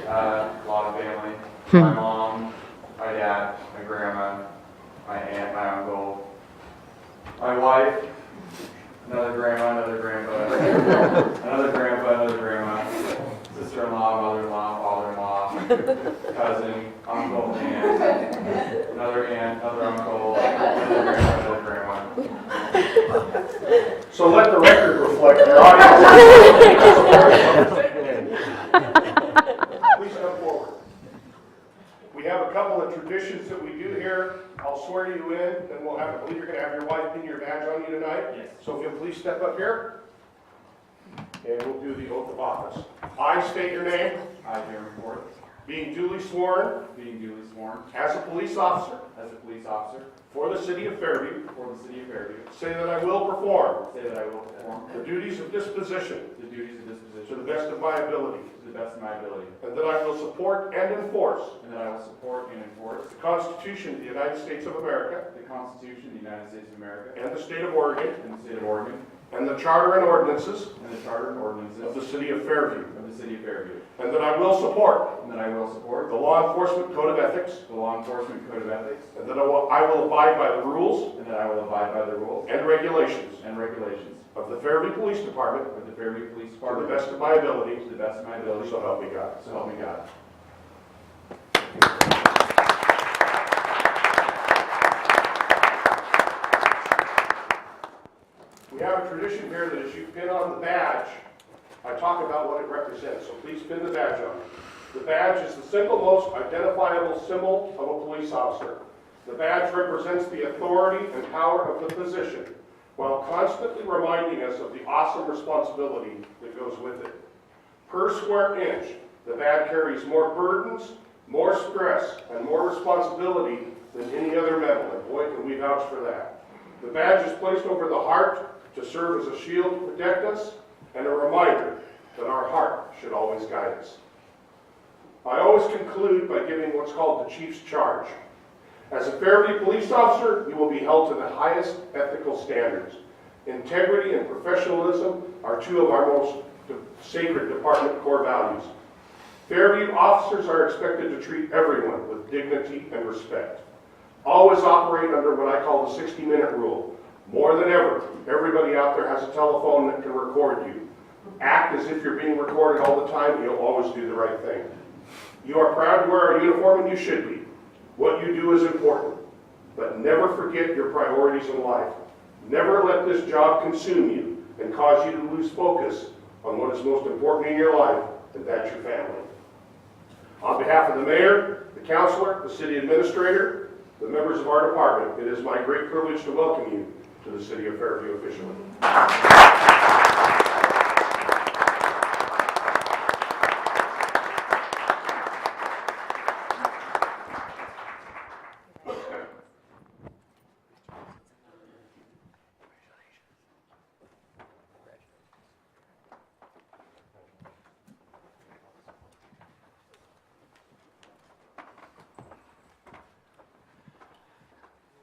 A lot of family. My mom, my dad, my grandma, my aunt, my uncle, my wife, another grandma, another grandpa, another grandpa, another grandma, sister-in-law, mother-in-law, father-in-law, cousin, uncle, aunt, another uncle, another grandpa, another grandma. So let the record reflect your audience. Please come forward. We have a couple of traditions that we do here. I'll swear you in, then we'll have, I believe you're going to have your wife pin your badge on you tonight. Yes. So if you'll please step up here, and we'll do the oath of office. I state your name, I, Jeremy Ford, being duly sworn being duly sworn as a police officer as a police officer for the city of Fairview, for the city of Fairview, say that I will perform say that I will perform the duties of this position the duties of this to position the best of my ability, to the best of my ability, and that I will support and enforce and that I will support and enforce the Constitution of the United States of America the Constitution of the United States of America and the state of Oregon, and the state of Oregon, and the charter and ordinances and the charter and of ordinances the city of Fairview, of the city of Fairview, and that I will support and that I will support the law enforcement code of ethics, the law enforcement code of ethics, and that I will abide by the rules and that I will abide by the rules and regulations and regulations of the Fairview Police Department of the Fairview Police to the Department best of my ability, to the best of my ability, so help me God. so help me God. We have a tradition here that as you pin on the badge, I talk about what it represents, so please pin the badge on. The badge is the single most identifiable symbol of a police officer. The badge represents the authority and power of the position, while constantly reminding us of the awesome responsibility that goes with it. Per square inch, the badge carries more burdens, more stress, and more responsibility than any other medal, and boy, can we vouch for that. The badge is placed over the heart to serve as a shield to protect us and a reminder that our heart should always guide us. I always conclude by giving what's called the Chief's Charge. As a Fairview police officer, you will be held to the highest ethical standards. Integrity and professionalism are two of our most sacred department core values. Fairview officers are expected to treat everyone with dignity and respect. Always operate under what I call the 60-minute rule. More than ever, everybody out there has a telephone that can record you. Act as if you're being recorded all the time, and you'll always do the right thing. You are proud to wear a uniform, and you should be. What you do is important, but never forget your priorities in life. Never let this job consume you and cause you to lose focus on what is most important in your life, and that's your family. On behalf of the mayor, the councilor, the city administrator, the members of our department, it is my great privilege to welcome you to the city of Fairview officially.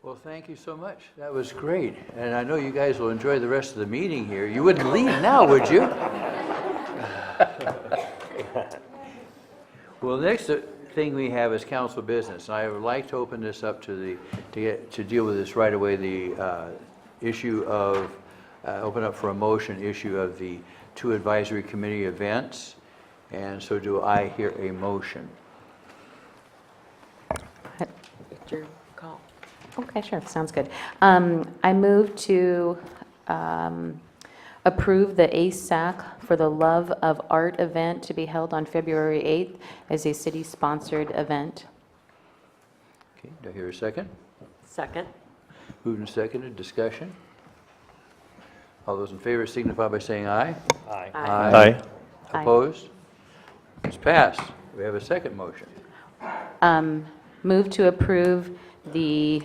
Well, thank you so much. That was great. And I know you guys will enjoy the rest of the meeting here. You wouldn't leave now, would you? Well, the next thing we have is council business. And I would like to open this up to deal with this right away, the issue of, open up for a motion issue of the 2 advisory committee events. And so do I hear a motion? It's your call. Okay, sure, sounds good. I move to approve the ASAC for the Love of Art event to be held on February 8th as a city-sponsored event. Okay, do I hear a second? Second. Moved and seconded, discussion? All those in favor signify by saying aye. Aye. Aye. Aye. Opposed? It's passed. We have a second motion. Move to approve the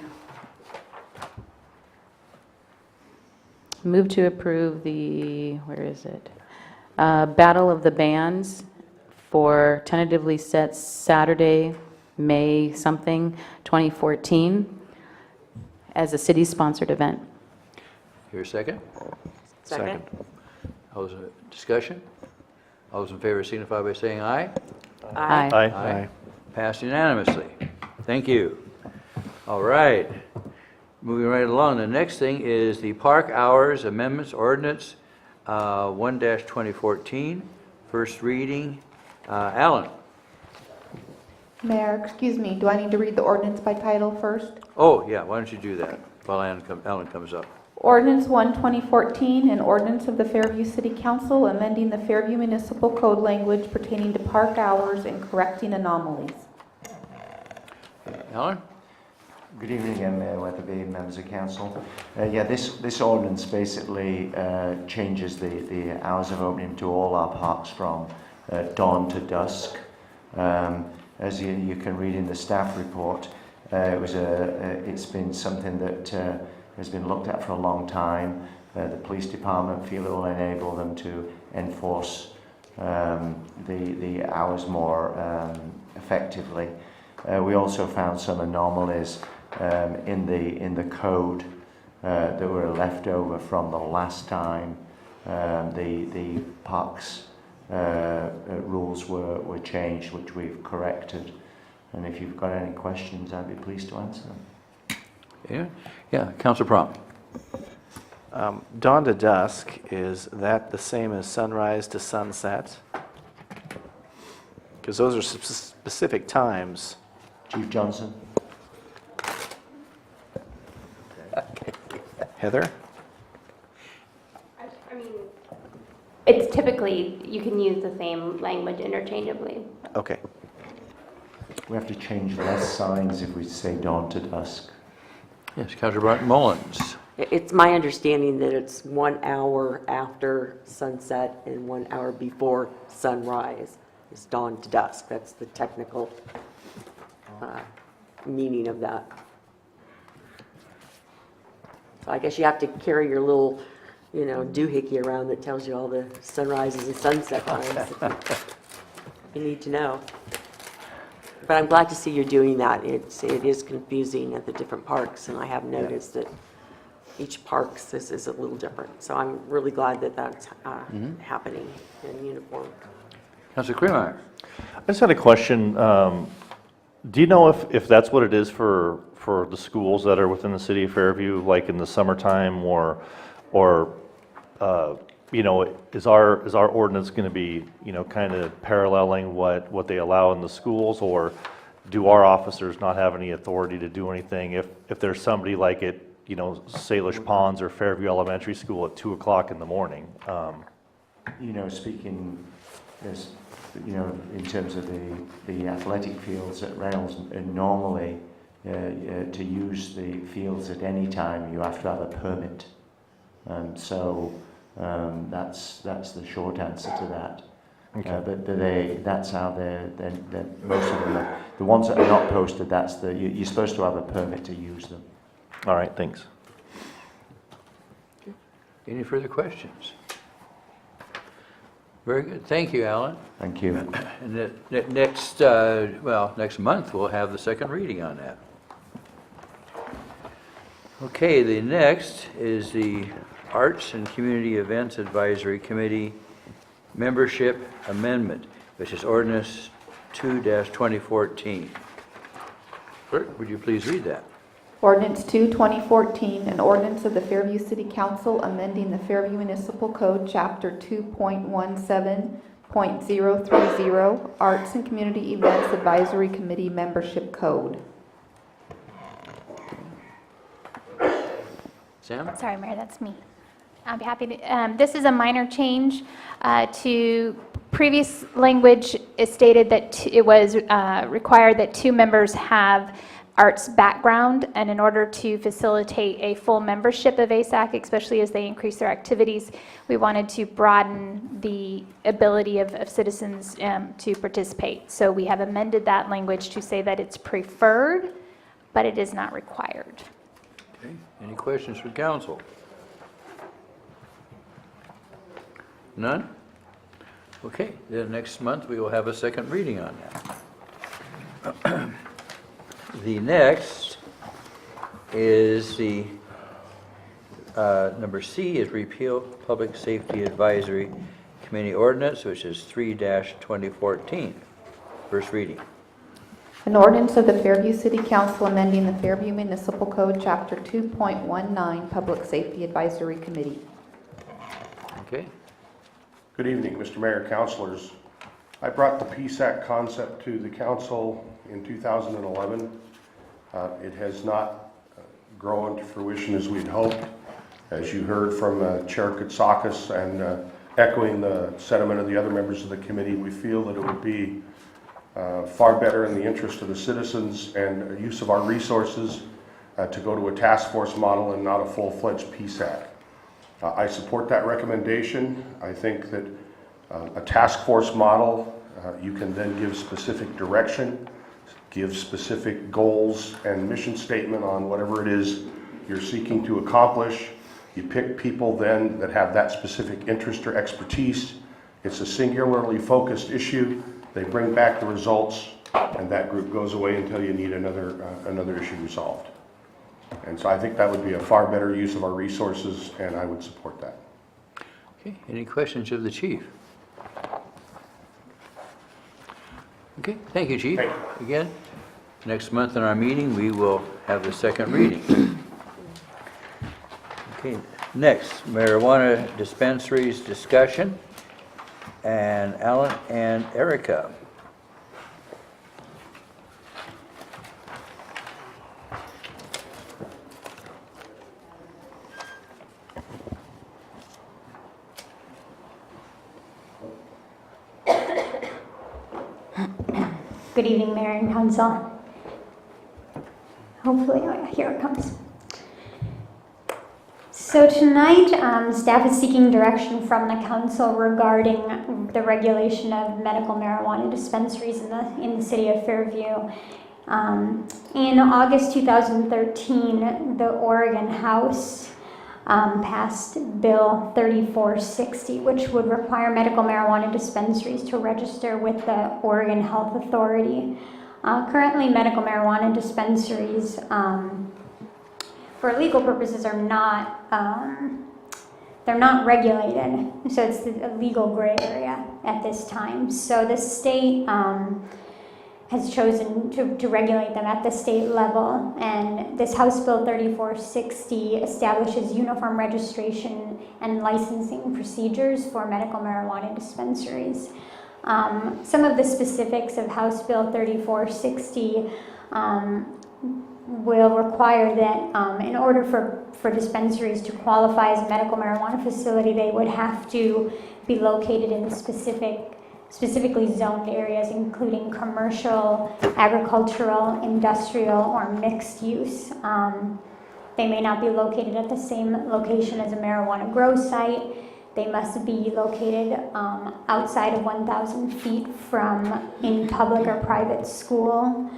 where is it? Battle of the Bands for tentatively set Saturday, May something, 2014, as a city-sponsored event. Here a second? Second. All those in discussion? All those in favor signify by saying aye. Aye. Aye. Passed unanimously. Thank you. All right. Moving right along, the next thing is the Park Hours Amendments Ordinance 1-2014, first reading. Alan? Mayor, excuse me, do I need to read the ordinance by title first? Oh, yeah, why don't you do that while Alan comes up. Ordinance 1-2014, an ordinance of the Fairview City Council amending the Fairview Municipal Code language pertaining to park hours and correcting anomalies. Alan? Good evening again, Mayor Weatherby, members of council. Yeah, this ordinance basically changes the hours of opening to all our parks from dawn to dusk. As you can read in the staff report, it's been something that has been looked at for a long time. The police department feel it will enable them to enforce the hours more effectively. We also found some anomalies in the code that were left over from the last time the parks rules were changed, which we've corrected. And if you've got any questions, I'd be pleased to answer them. Yeah, Councilor Prompt. Dawn to dusk, is that the same as sunrise to sunset? Because those are specific times. Chief Johnson? Heather? I mean, it's typically, you can use the same language interchangeably. Okay. We have to change less signs if we say dawn to dusk. Yes, Councilor Barton Mullins. It's my understanding that it's 1 hour after sunset and 1 hour before sunrise. It's dawn to dusk. That's the technical meaning of that. So I guess you have to carry your little, doohickey around that tells you all the sunrises and sunset times. You need to know. But I'm glad to see you're doing that. It is confusing at the different parks, and I have noticed that each park is a little different. So I'm really glad that that's happening in uniform. Councilor Cremeyer. I just had a question. Do you know if that's what it is for the schools that are within the city of Fairview, like in the summertime, or is our ordinance going to be, kind of paralleling what they allow in the schools, or do our officers not have any authority to do anything if there's somebody like at, Salish Ponds or Fairview Elementary School at 2 o'clock in the morning? Speaking as, in terms of the athletic fields at Reynolds, normally to use the fields at any time, you have to have a permit. So that's the short answer to that. Okay. But that's how they're most of them are, the ones that are not posted. You're supposed to have a permit to use them. All right, thanks. Any further questions? Very good. Thank you, Alan. Thank you. And next month, we'll have the second reading on that. Okay, the next is the Arts and Community Events Advisory Committee Membership Amendment, which is Ordinance 2-2014. Clerk, would you please read that? Ordinance 2, 2014, an ordinance of the Fairview City Council amending the Fairview Municipal Code, Chapter 2.17.030, Arts and Community Events Advisory Committee Membership Code. Sam? Sorry, Mayor, that's me. I'll be happy to. This is a minor change to previous language. It stated that it was required that 2 members have arts background, and in order to facilitate a full membership of ASAC, especially as they increase their activities, we wanted to broaden the ability of citizens to participate. So we have amended that language to say that it's preferred, but it is not required. Okay. Any questions for council? None? Okay, then next month we will have a second reading on that. The next is the number C is Repeal Public Safety Advisory Committee Ordinance, which is 3-2014. First reading. An ordinance of the Fairview City Council amending the Fairview Municipal Code, Chapter 2.19, Public Safety Advisory Committee. Okay. Good evening, Mr. Mayor, councilors. I brought the PSAC concept to the council in 2011. It has not grown to fruition as we'd hoped. As you heard from Chair Katsakis and echoing the sentiment of the other members of the committee, we feel that it would be far better in the interest of the citizens and use of our resources to go to a task force model and not a full-fledged PSAC. I support that recommendation. I think that a task force model, you can then give specific direction, give specific goals and mission statement on whatever it is you're seeking to accomplish. You pick people then that have that specific interest or expertise. It's a singularly focused issue. They bring back the results, and that group goes away until you need another issue resolved. And so I think that would be a far better use of our resources, and I would support that. Okay, any questions of the chief? Okay, thank you, Chief. Thank you. Again, next month in our meeting, we will have the second reading. Okay, next, marijuana dispensaries discussion, and Alan and Erica. Good evening, Mayor and Council. Hopefully, here it comes. So tonight, staff is seeking direction from the council regarding the regulation of medical marijuana dispensaries in the city of Fairview. In August 2013, the Oregon House passed Bill 3460, which would require medical marijuana dispensaries to register with the Oregon Health Authority. Currently, medical marijuana dispensaries, for legal purposes, are not they're not regulated, so it's a legal gray area at this time. So the state has chosen to regulate them at the state level, and this House Bill 3460 establishes uniform registration and licensing procedures for medical marijuana dispensaries. Some of the specifics of House Bill 3460 will require that in order for dispensaries to qualify as a medical marijuana facility, they would have to be located in specifically zoned areas, including commercial, agricultural, industrial, or mixed use. They may not be located at the same location as a marijuana grow site. They must be located outside of 1,000 feet from any public or private school.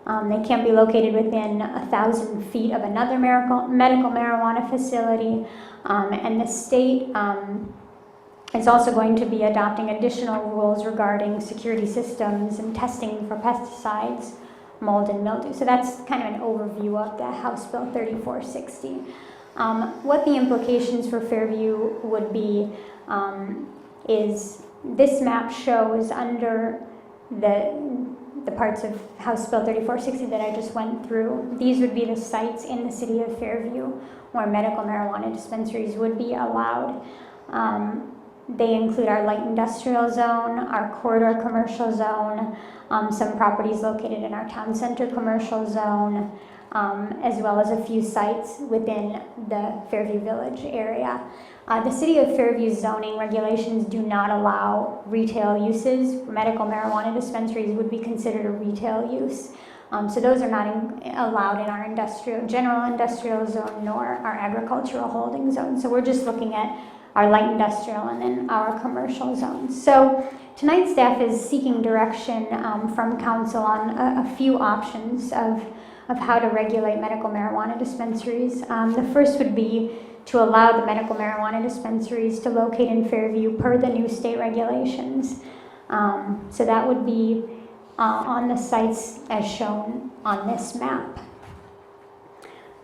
They can't be located within 1,000 feet of another medical marijuana facility. And the state is also going to be adopting additional rules regarding security systems and testing for pesticides, mold, and mildew. So that's kind of an overview of the House Bill 3460. What the implications for Fairview would be is this map shows under the parts of House Bill 3460 that I just went through. These would be the sites in the city of Fairview where medical marijuana dispensaries would be allowed. They include our light industrial zone, our corridor commercial zone, some properties located in our town center commercial zone, as well as a few sites within the Fairview Village area. The city of Fairview's zoning regulations do not allow retail uses. Medical marijuana dispensaries would be considered a retail use. So those are not allowed in our general industrial zone nor our agricultural holding zone. So we're just looking at our light industrial and then our commercial zones. So tonight staff is seeking direction from council on a few options of how to regulate medical marijuana dispensaries. The first would be to allow the medical marijuana dispensaries to locate in Fairview per the new state regulations. So that would be on the sites as shown on this map.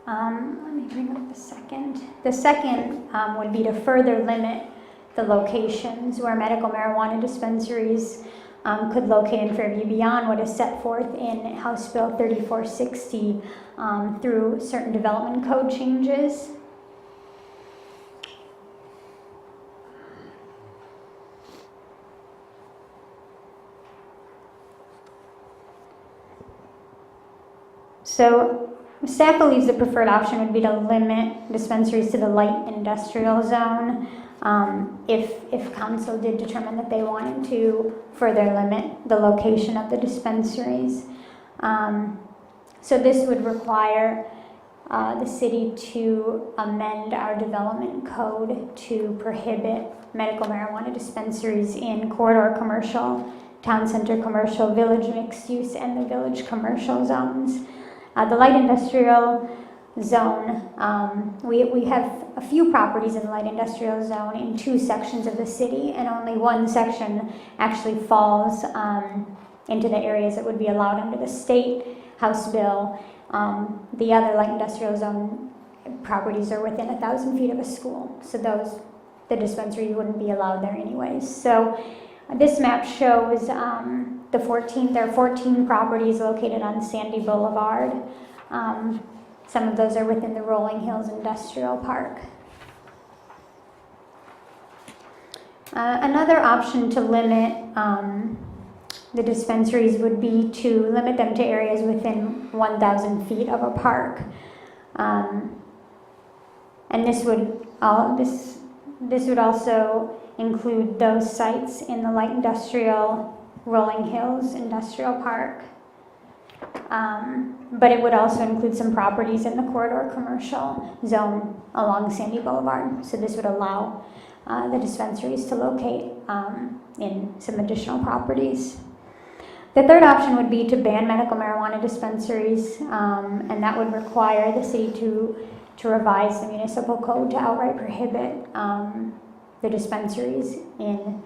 Let me bring up the second. The second would be to further limit the locations where medical marijuana dispensaries could locate in Fairview beyond what is set forth in House Bill 3460 through certain development code changes. So staff believes the preferred option would be to limit dispensaries to the light industrial zone if council did determine that they wanted to further limit the location of the dispensaries. So this would require the city to amend our development code to prohibit medical marijuana dispensaries in corridor commercial, town center commercial, village mixed use, and the village commercial zones. The light industrial zone, we have a few properties in the light industrial zone in 2 sections of the city, and only 1 section actually falls into the areas that would be allowed under the state House bill. The other light industrial zone properties are within 1,000 feet of a school, so the dispensaries wouldn't be allowed there anyways. So this map shows there are 14 properties located on Sandy Boulevard. Some of those are within the Rolling Hills Industrial Park. Another option to limit the dispensaries would be to limit them to areas within 1,000 feet of a park. And this would also include those sites in the light industrial Rolling Hills Industrial Park. But it would also include some properties in the corridor commercial zone along Sandy Boulevard. So this would allow the dispensaries to locate in some additional properties. The third option would be to ban medical marijuana dispensaries, and that would require the city to revise the municipal code to outright prohibit the dispensaries in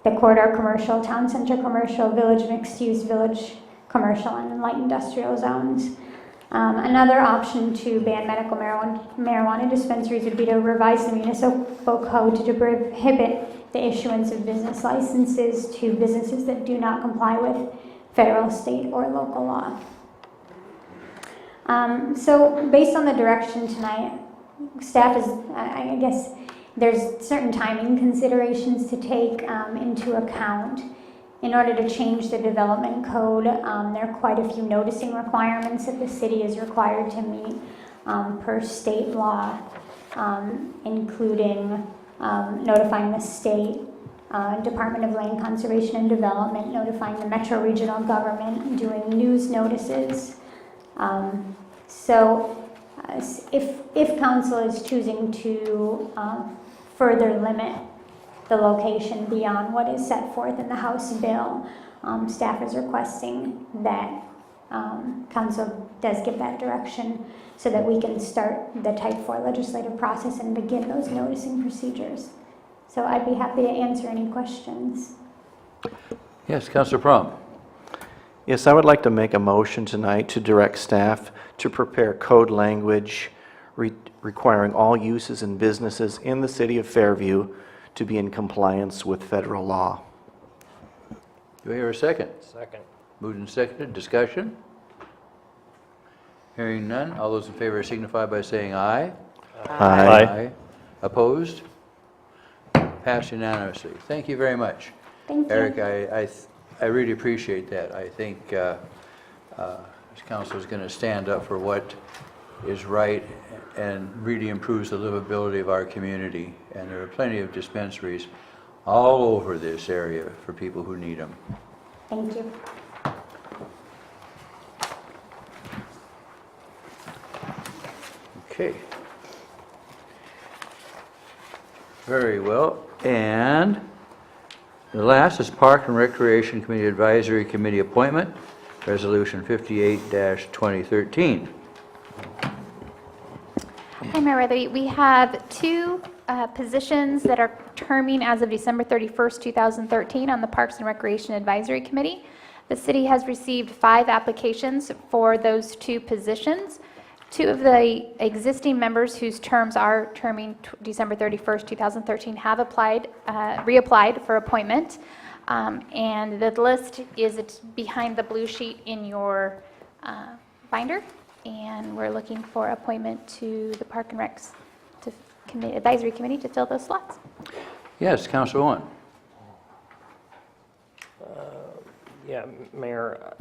the corridor commercial, town center commercial, village mixed use, village commercial, and light industrial zones. Another option to ban medical marijuana dispensaries would be to revise the municipal code to prohibit the issuance of business licenses to businesses that do not comply with federal, state, or local law. So based on the direction tonight, staff is, I guess, there's certain timing considerations to take into account. In order to change the development code, there are quite a few noticing requirements that the city is required to meet per state law, including notifying the state Department of Land Conservation and Development, notifying the Metro Regional Government, doing news notices. So if council is choosing to further limit the location beyond what is set forth in the House bill, staff is requesting that council does give that direction so that we can start the Type 4 legislative process and begin those noticing procedures. So I'd be happy to answer any questions. Yes, Councilor Prom. Yes, I would like to make a motion tonight to direct staff to prepare code language requiring all uses and businesses in the city of Fairview to be in compliance with federal law. Do I hear a second? Second. Moved and seconded. Discussion? Hearing none. All those in favor signify by saying aye. Aye. Opposed? Passed unanimously. Thank you very much. Thank you. Eric, I really appreciate that. I think this council is going to stand up for what is right and really improves the livability of our community. And there are plenty of dispensaries all over this area for people who need them. Thank you. Okay. Very well. And the last is Park and Recreation Committee Advisory Committee appointment, Resolution 58-2013. Hi, Mayor Weatherby. We have 2 positions that are terming as of December 31st, 2013 on the Parks and Recreation Advisory Committee. The city has received 5 applications for those 2 positions. 2 of the existing members whose terms are terming December 31st, 2013 have reapplied for appointment. And the list is behind the blue sheet in your binder. And we're looking for appointment to the Park and Recs Advisory Committee to fill those slots. Yes, Councilor Owen. Yeah, Mayor.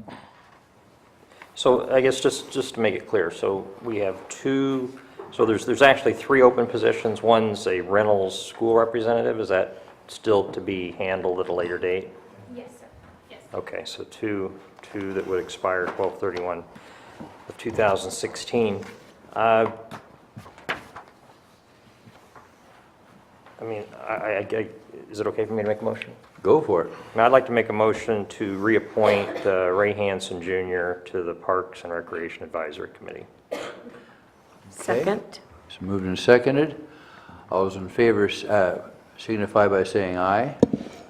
So I guess just to make it clear, so we have 2, so there's actually 3 open positions. One's a Reynolds school representative. Is that still to be handled at a later date? Yes, sir. Yes. Okay, so two that would expire 12/31 of 2016. Is it okay for me to make a motion? Go for it. I'd like to make a motion to reappoint Ray Hansen Jr. to the Parks and Recreation Advisory Committee. Second. It's moved and seconded. All those in favor signify by saying aye.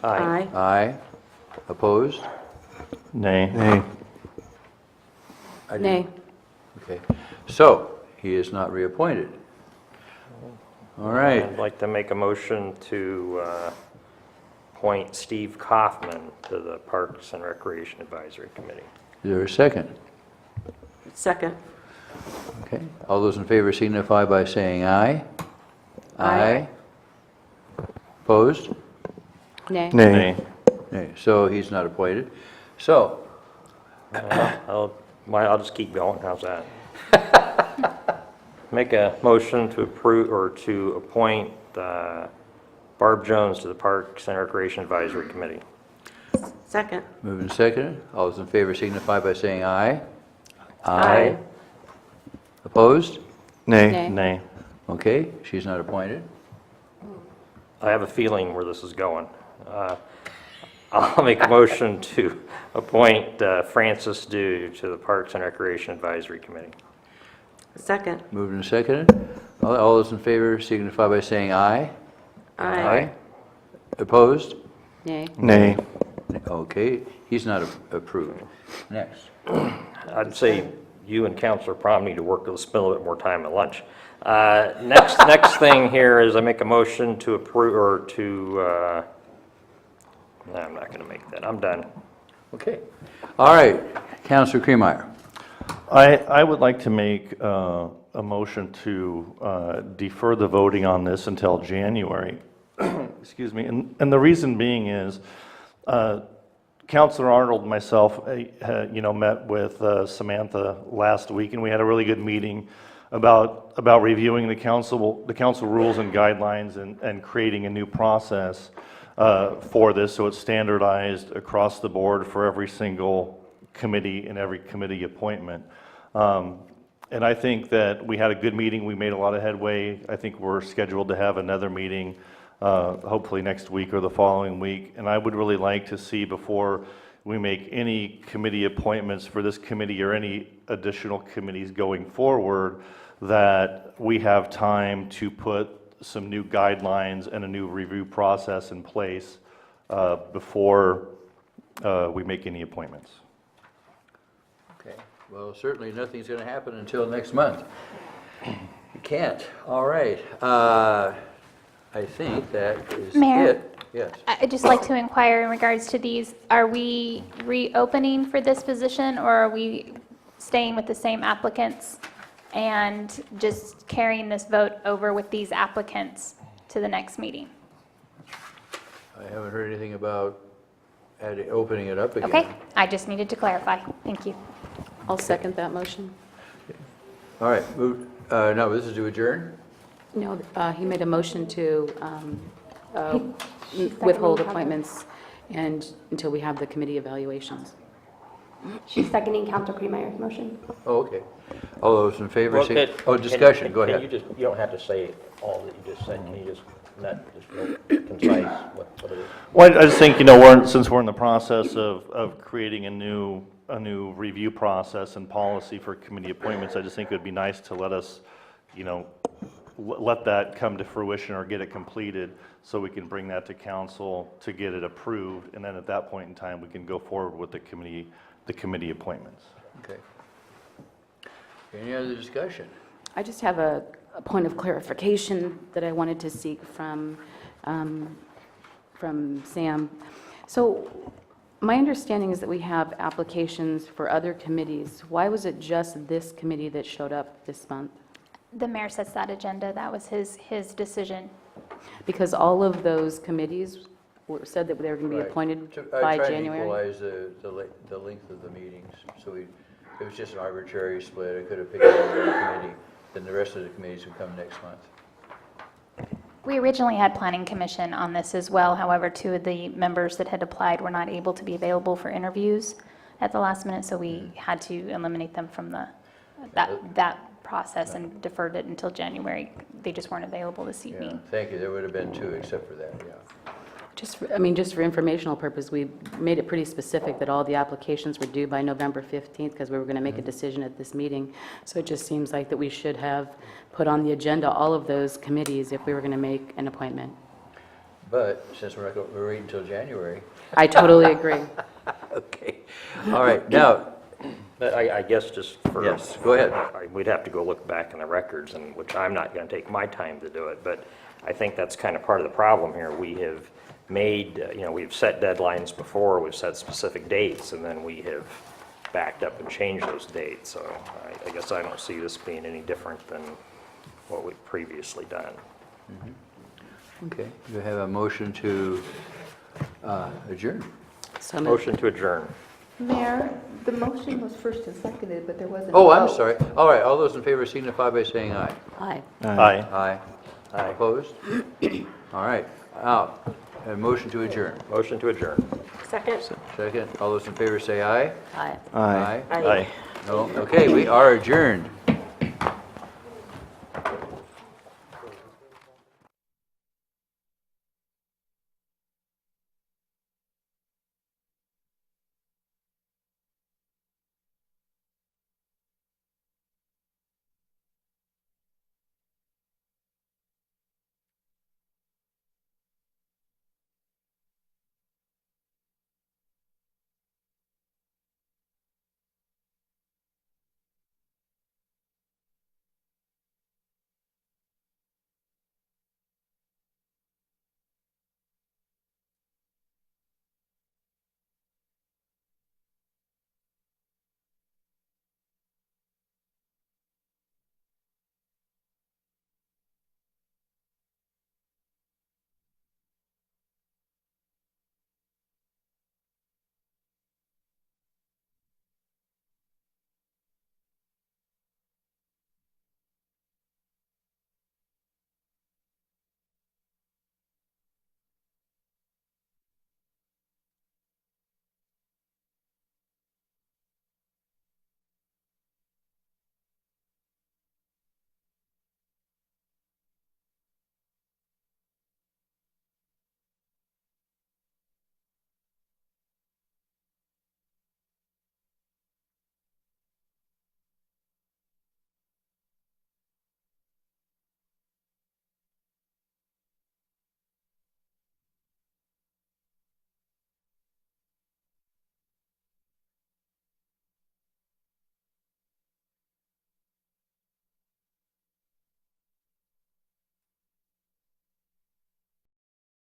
Aye. Aye. Opposed? Nay. Nay. Nay. Okay. So, he is not reappointed. All right. I'd like to make a motion to appoint Steve Kaufman to the Parks and Recreation Advisory Committee. Is there a second? Second. Okay. All those in favor signify by saying aye. Aye. Opposed? Nay. Nay. Nay. So he's not appointed. So, I'll just keep going. How's that? Make a motion to approve or to appoint Barb Jones to the Parks and Recreation Advisory Committee. Second. moved and seconded. All those in favor signify by saying aye. Aye. Opposed? Nay. Nay. Nay. Okay, she's not appointed. I have a feeling where this is going. I'll make a motion to appoint Francis Dew to the Parks and Recreation Advisory Committee. Second. Moved and seconded. All those in favor signify by saying aye. Aye. Opposed? Nay. Nay. Okay, he's not approved. Next. I'd say you and Councilor Prom need to spend a little bit more time at lunch. Next thing here is I make a motion to approve or to. No, I'm not going to make that. I'm done. Okay. All right, Councilor Cremeyer. I would like to make a motion to defer the voting on this until January. Excuse me. And the reason being is Councilor Arnold and myself, met with Samantha last week, and we had a really good meeting about reviewing the council rules and guidelines and creating a new process for this, so it's standardized across the board for every single committee and every committee appointment. And I think that we had a good meeting. We made a lot of headway. I think we're scheduled to have another meeting hopefully next week or the following week. And I would really like to see, before we make any committee appointments for this committee or any additional committees going forward, that we have time to put some new guidelines and a new review process in place before we make any appointments. Okay, well, certainly nothing's going to happen until next month. You can't. All right. I think that is Mayor? it. Yes. I'd just like to inquire in regards to these, are we reopening for this position, or are we staying with the same applicants and just carrying this vote over with these applicants to the next meeting? I haven't heard anything about opening it up again. Okay, I just needed to clarify. Thank you. I'll second that motion. All right, move, no, this is to adjourn? No, he made a motion to withhold appointments and until we have the committee evaluations. She's seconding Councilor Kremeyer's motion. Oh, okay. All those in favor, Well, say, discussion, go ahead. You don't have to say all that you just said. Can you just real concise what it is? Well, I just think, since we're in the process of creating a new review process and policy for committee appointments, I just think it would be nice to let us, let that come to fruition or get it completed so we can bring that to council to get it approved. And then at that point in time, we can go forward with the committee appointments. Okay. Any other discussion? I just have a point of clarification that I wanted to seek from Sam. So my understanding is that we have applications for other committees. Why was it just this committee that showed up this month? The mayor sets that agenda. That was his decision. Because all of those committees said that they were going to be Right. appointed I by tried to January? equalize the length of the meetings, so it was just an arbitrary split. I could have picked another committee, then the rest of the committees would come next month. We originally had Planning Commission on this as well. However, two of the members that had applied were not able to be available for interviews at the last minute, so we had to eliminate them from that process and deferred it until January. They just weren't available this Yeah, evening. thank you. There would have been two except for that, yeah. Just for informational purpose, we made it pretty specific that all the applications were due by November 15th because we were going to make a decision at this meeting. So it just seems like that we should have put on the agenda all of those committees if we were going to make an appointment. But since we're waiting until January. I totally agree. Okay. All right, now, But I guess just for... Yes, go ahead. We'd have to go look back in the records, and which I'm not going to take my time to do it, but I think that's kind of part of the problem here. We have made, we've set deadlines before, we've set specific dates, and then we have backed up and changed those dates. So I guess I don't see this being any different than what we've previously done. okay, you have a motion to adjourn. So moved. Motion to adjourn. Mayor, the motion was first and seconded, but there wasn't a Oh, I'm vote. sorry. All right, all those in favor signify by saying aye. Aye. Aye. Aye. Aye. Opposed? All right, out. A motion to adjourn. Motion to adjourn. Second? Second, all those in favor say aye. Aye. Aye. No? Okay, we are adjourned.